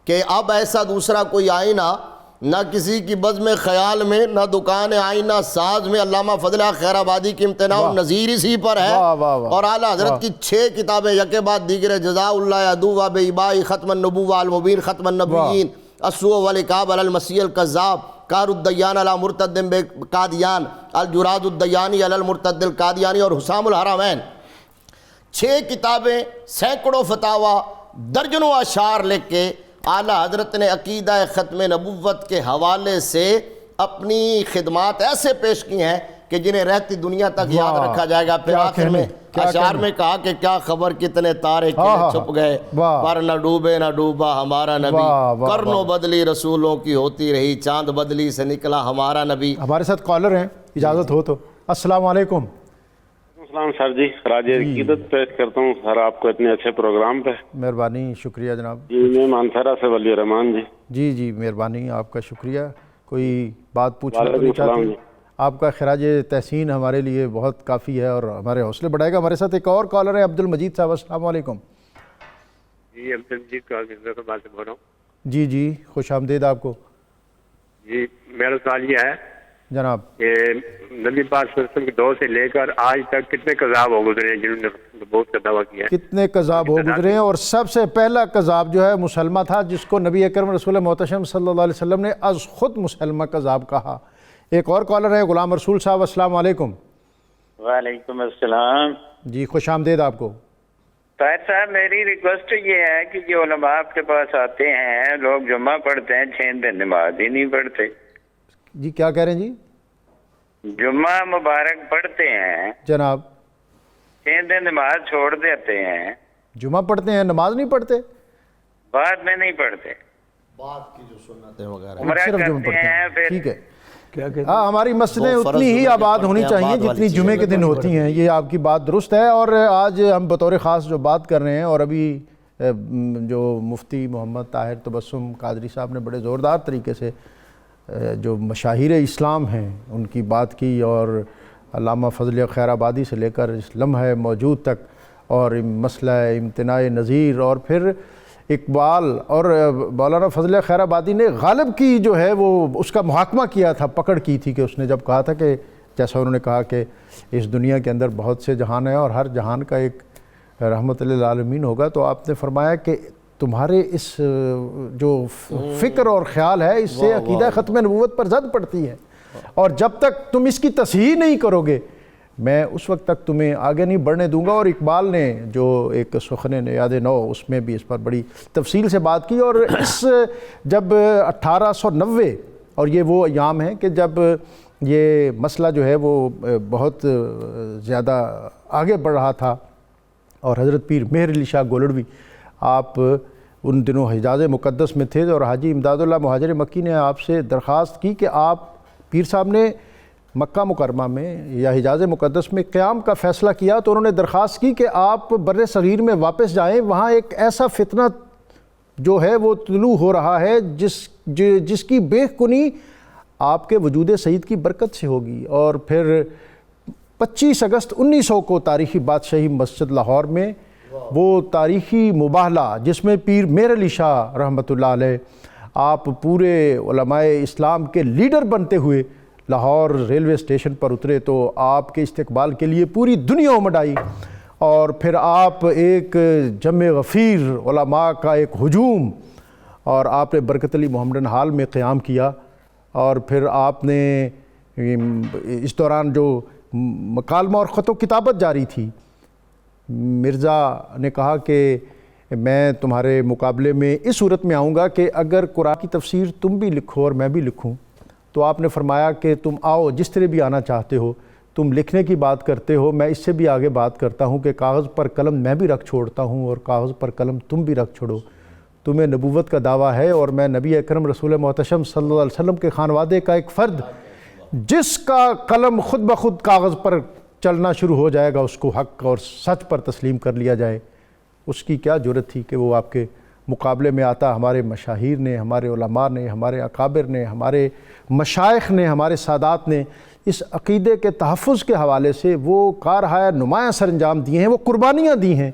کہ اب ایسا دوسرا کوئی آئینہ نہ کسی کی بزم خیال میں، نہ دکان آئینہ ساز میں، علامہ فضل خیر آبادی کی امتناع النظیر اسی پر ہے، اور اعلیٰ حضرت کی 6 کتابیں یکے بعد دیگر، جزا اللہ عدوہ بے ابائی، ختم النبوہ المبین، ختم النبیین، السوء والعقاب علی المسیح الکذاب، کار الدیان علی مرتد قادیان، الجراد الدیانی علی المرتد القادیانی، اور حسام الحرمین، 6 کتابیں، سینکڑوں فتاویٰ، درجنوں اشعار لکھ کے اعلیٰ حضرت نے عقیدہ ختم نبوت کے حوالے سے اپنی خدمات ایسے پیش کی ہیں کہ جنہیں رہتی دنیا تک یاد رکھا جائے گا۔ پھر آخر میں اشعار میں کہا کہ کیا خبر کتنے تارے کھلے چھپ گئے، پر نہ ڈوبے نہ ڈوبا ہمارا نبی، قرنوں بدلی رسولوں کی ہوتی رہی، چاند بدلی سے نکلا ہمارا نبی۔ ہمارے ساتھ کالر ہیں، اجازت ہو تو۔ السلام علیکم۔ السلام سر جی، خراج عقیدت پیش کرتا ہوں سر آپ کو اتنے اچھے پروگرام پہ۔ مہربانی، شکریہ جناب۔ جی میں مانسہرہ سے ولی الرحمان جی۔ جی جی مہربانی، آپ کا شکریہ۔ کوئی بات پوچھنا تو نہیں چاہتے؟ آپ کا خراج تحسین ہمارے لیے بہت کافی ہے اور ہمارے حوصلے بڑھائے گا۔ ہمارے ساتھ ایک اور کالر ہے عبد المجید صاحب، السلام علیکم۔ جی عبد المجید کا بات سے بول رہا ہوں۔ جی جی، خوش آمدید آپ کو۔ جی میرا سوال یہ ہے جناب کہ نبی پاک صلی اللہ علیہ وسلم کے دور سے لے کر آج تک کتنے قذاب ہو گزرے ہیں جنہوں نے نبوت کا دعویٰ کیا ہے؟ کتنے قذاب ہو گزرے ہیں، اور سب سے پہلا قذاب جو ہے مسلمہ تھا، جس کو نبی اکرم رسول محتشم صلی اللہ علیہ وسلم نے از خود مسلمہ قذاب کہا۔ ایک اور کالر ہے غلام رسول صاحب، السلام علیکم۔ وعلیکم السلام جی خوش آمدید آپ کو۔ طاہر صاحب میری ریکویسٹ یہ ہے کہ جو علماء آپ کے پاس آتے ہیں، لوگ جمعہ پڑھتے ہیں 6 دن نماز ہی نہیں پڑھتے۔ جی کیا کہہ رہے ہیں جی؟ جمعہ مبارک پڑھتے ہیں جناب، 6 دن نماز چھوڑ دیتے ہیں، جمعہ پڑھتے ہیں نماز نہیں پڑھتے، بعد میں نہیں پڑھتے، بات کی جو سنتیں وغیرہ عمرہ صرف جمعہ کرتے پڑھتے ہیں ہیں، پھر ٹھیک ہے۔ کیا کہتے ہاں ہماری مسجدیں وہ فرض اتنی ہی ضرورت آباد پڑھتے ہونی ہیں، چاہیے آباد والی جتنی چیزیں جمعے کے دن ہوتی ہیں، یہ آپ کی بات درست ہے۔ اور آج ہم بطور خاص جو بات کر رہے ہیں، اور ابھی جو مفتی محمد طاہر تبسم قادری صاحب نے بڑے زوردار طریقے سے جو مشاہیر اسلام ہیں ان کی بات کی، اور علامہ فضل خیر آبادی سے لے کر اس لمحہ موجود تک، اور مسئلہ امتناع نظیر، اور پھر اقبال اور مولانا فضل خیر آبادی نے غالب کی جو ہے وہ اس کا محاکمہ کیا تھا، پکڑ کی تھی کہ اس نے جب کہا تھا کہ جیسا انہوں نے کہا کہ اس دنیا کے اندر بہت سے جہان ہیں اور ہر جہان کا ایک رحمت للعالمین ہوگا، تو آپ نے فرمایا کہ تمہارے اس جو فکر اور خیال ہے اس سے عقیدہ ختم نبوت پر زد پڑتی ہے، اور جب تک تم اس کی تصحیح نہیں کرو گے میں اس وقت تک تمہیں آگے نہیں بڑھنے دوں گا۔ اور اقبال نے جو ایک سخن یاد نو اس میں بھی اس پر بڑی تفصیل سے بات کی، اور اس جب 1890 اور یہ وہ ایام ہیں کہ جب یہ مسئلہ جو ہے وہ بہت زیادہ آگے بڑھ رہا تھا، اور حضرت پیر مہر علی شاہ گولڑوی آپ ان دنوں حجاز مقدس میں تھے، اور حاجی امداد اللہ مہاجر مکی نے آپ سے درخواست کی کہ آپ پیر صاحب نے مکہ مکرمہ میں یا حجاز مقدس میں قیام کا فیصلہ کیا، تو انہوں نے درخواست کی کہ آپ بر صغیر میں واپس جائیں، وہاں ایک ایسا فتنہ جو ہے وہ طلوع ہو رہا ہے جس کی بیخ کنی آپ کے وجود سعید کی برکت سے ہوگی۔ اور پھر 25 اگست 1900 کو تاریخی بادشاہی مسجد لاہور میں وہ تاریخی مباہلہ جس میں پیر مہر علی شاہ رحمۃ اللہ علیہ آپ پورے علماء اسلام کے لیڈر بنتے ہوئے لاہور ریلوے اسٹیشن پر اترے، تو آپ کے استقبال کے لیے پوری دنیا امڈ آئی، اور پھر آپ ایک جمع غفیر علماء کا ایک ہجوم، اور آپ نے برکت علی محمدن ہال میں قیام کیا، اور پھر آپ نے اس دوران جو مکالمہ اور خط و کتابت جاری تھی، مرزا نے کہا کہ میں تمہارے مقابلے میں اس صورت میں آؤں گا کہ اگر قرآن کی تفسیر تم بھی لکھو اور میں بھی لکھوں. تو آپ نے فرمایا کہ تم آؤ، جس طرح بھی آنا چاہتے ہو. تم لکھنے کی بات کرتے ہو، میں اس سے بھی آگے بات کرتا ہوں کہ کاغذ پر قلم میں بھی رکھ چھوڑتا ہوں اور کاغذ پر قلم تم بھی رکھ چھوڑو. تمہیں نبوت کا دعویٰ ہے اور میں نبی اکرم رسول محتشم صلی اللہ علیہ وسلم کے خانوادے کا ایک فرد، جس کا قلم خود بخود کاغذ پر چلنا شروع ہو جائے گا، اس کو حق اور سچ پر تسلیم کر لیا جائے. اس کی کیا جرت تھی کہ وہ آپ کے مقابلے میں آتا. ہمارے مشاہیر نے، ہمارے علماء نے، ہمارے اکابر نے، ہمارے مشائخ نے، ہمارے سادات نے اس عقیدے کے تحفظ کے حوالے سے وہ کارہائے نمایاں سر انجام دیے ہیں، وہ قربانیاں دی ہیں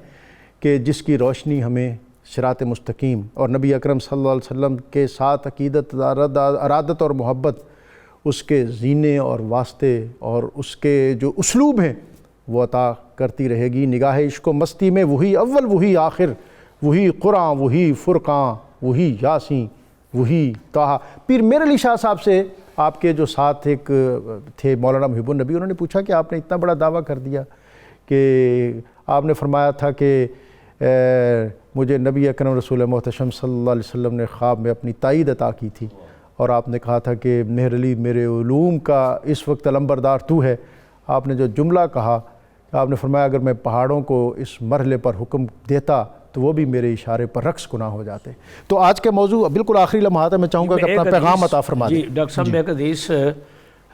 کہ جس کی روشنی ہمیں صراط مستقیم اور نبی اکرم صلی اللہ علیہ وسلم کے ساتھ عقیدت، ارادت اور محبت، اس کے زینے اور واسطے اور اس کے جو اسلوب ہیں وہ عطا کرتی رہے گی. نگاہ عشق و مستی میں وہی اول، وہی آخر، وہی قرآن، وہی فرقان، وہی یاسین، وہی طٰہٰ. پیر میر علی شاہ صاحب سے آپ کے جو ساتھ ایک تھے مولانا محب النبی، انہوں نے پوچھا کہ آپ نے اتنا بڑا دعویٰ کر دیا کہ آپ نے فرمایا تھا کہ مجھے نبی اکرم رسول محتشم صلی اللہ علیہ وسلم نے خواب میں اپنی تائید عطا کی تھی، اور آپ نے کہا تھا کہ مہر علی میرے علوم کا اس وقت علمبردار تو ہے. آپ نے جو جملہ کہا، آپ نے فرمایا اگر میں پہاڑوں کو اس مرحلے پر حکم دیتا تو وہ بھی میرے اشارے پر رقص گناہ ہو جاتے. تو آج کے موضوع بالکل آخری لمحات ہے، میں چاہوں گا کہ اپنا پیغام عطا فرما دیں. جی ڈاکٹر صاحب، میں ایک حدیث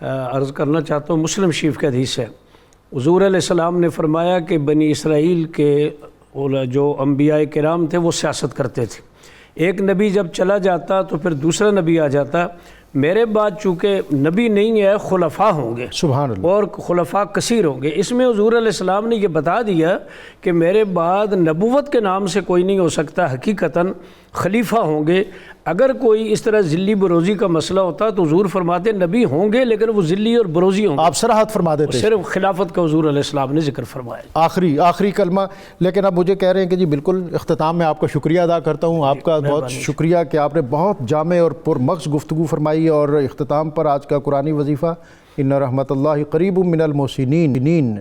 عرض کرنا چاہتا ہوں، مسلم شریف کی حدیث ہے. حضور علیہ السلام نے فرمایا کہ بنی اسرائیل کے جو انبیاء کرام تھے وہ سیاست کرتے تھے. ایک نبی جب چلا جاتا تو پھر دوسرا نبی آ جاتا. میرے بعد چونکہ نبی نہیں ہے، خلفاء ہوں گے، سبحان اللہ، اور خلفاء کثیر ہوں گے. اس میں حضور علیہ السلام نے یہ بتا دیا کہ میرے بعد نبوت کے نام سے کوئی نہیں ہو سکتا، حقیقتاً خلیفہ ہوں گے. اگر کوئی اس طرح ذلی بروزی کا مسئلہ ہوتا تو حضور فرماتے نبی ہوں گے لیکن وہ ذلی اور بروزی ہوں گے. آپ صراحت فرما دیتے، صرف خلافت کا حضور علیہ السلام نے ذکر فرمایا. آخری کلمہ. لیکن اب مجھے کہہ رہے ہیں کہ جی بالکل اختتام میں آپ کا شکریہ ادا کرتا ہوں. آپ کا بہت شکریہ کہ آپ نے بہت جامع اور پرمغز گفتگو فرمائی. اور اختتام پر آج کا قرآنی وظیفہ ان رحمت اللہ قریب من المحسنین.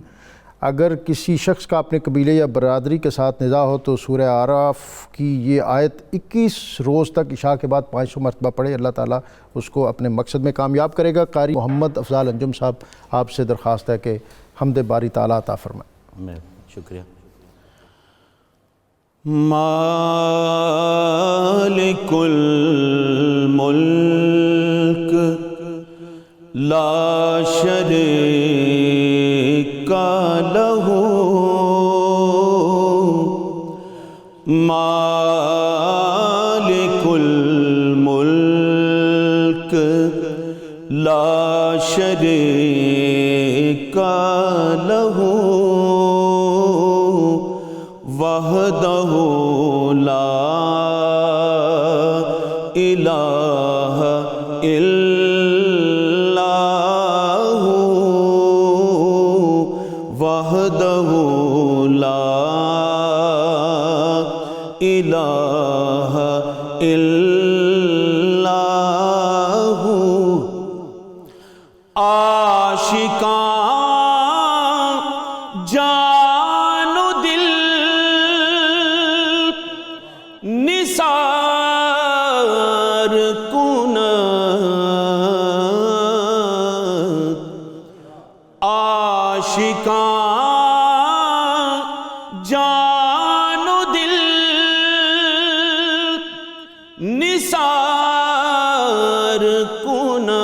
اگر کسی شخص کا اپنے قبیلے یا برادری کے ساتھ نزاع ہو تو سورہ اعراف کی یہ آیت 21 روز تک عشاء کے بعد 500 مرتبہ پڑھے، اللہ تعالیٰ اس کو اپنے مقصد میں کامیاب کرے گا. قاری محمد افضال انجم صاحب، آپ سے درخواست ہے کہ حمد باری تعالیٰ عطا فرمائیں. میں شکریہ. مالک الملک لا شریک لہ، مالک الملک لا شریک لہ، وحدہ لا الہ الا ہو، وحدہ لا الہ الا ہو. عاشقاں جان و دل نثار کنند، عاشقاں جان و دل نثار کنند،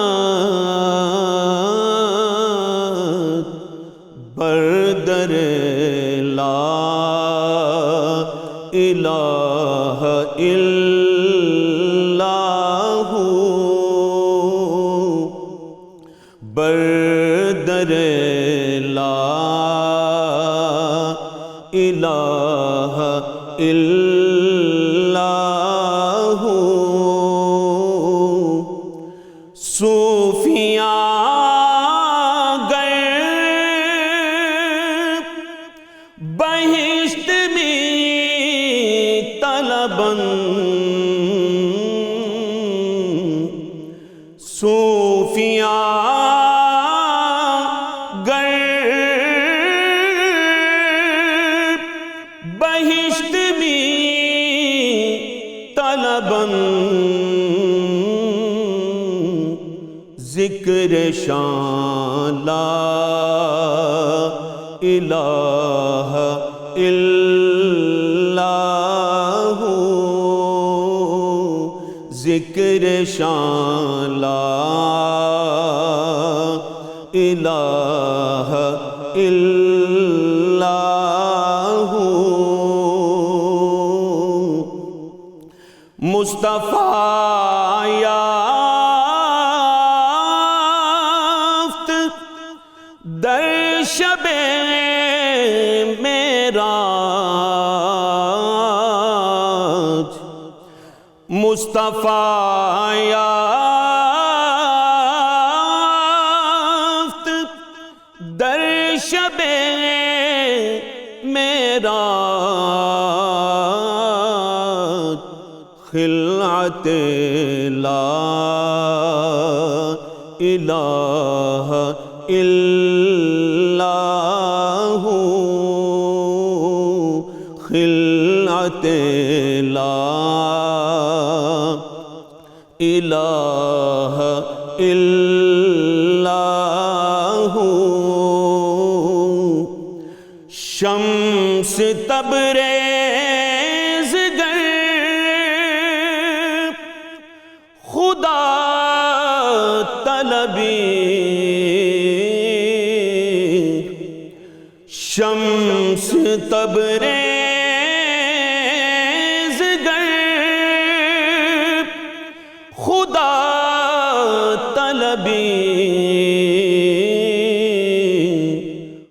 بردر لا الہ الا ہو، بردر لا الہ الا ہو. صوفیاں گر بہشت میں طلبند، صوفیاں گر بہشت میں طلباً ذکر شان لا الہ الا ہو، ذکر شان لا الہ الا ہو، مصطفیٰ یافت در شب معراج، مصطفیٰ یافت در شب معراج، خلعت لا الہ الا ہو، خلعت لا الہ الا ہو، شمس تبریز گر خدا طلبی، شمس تبریز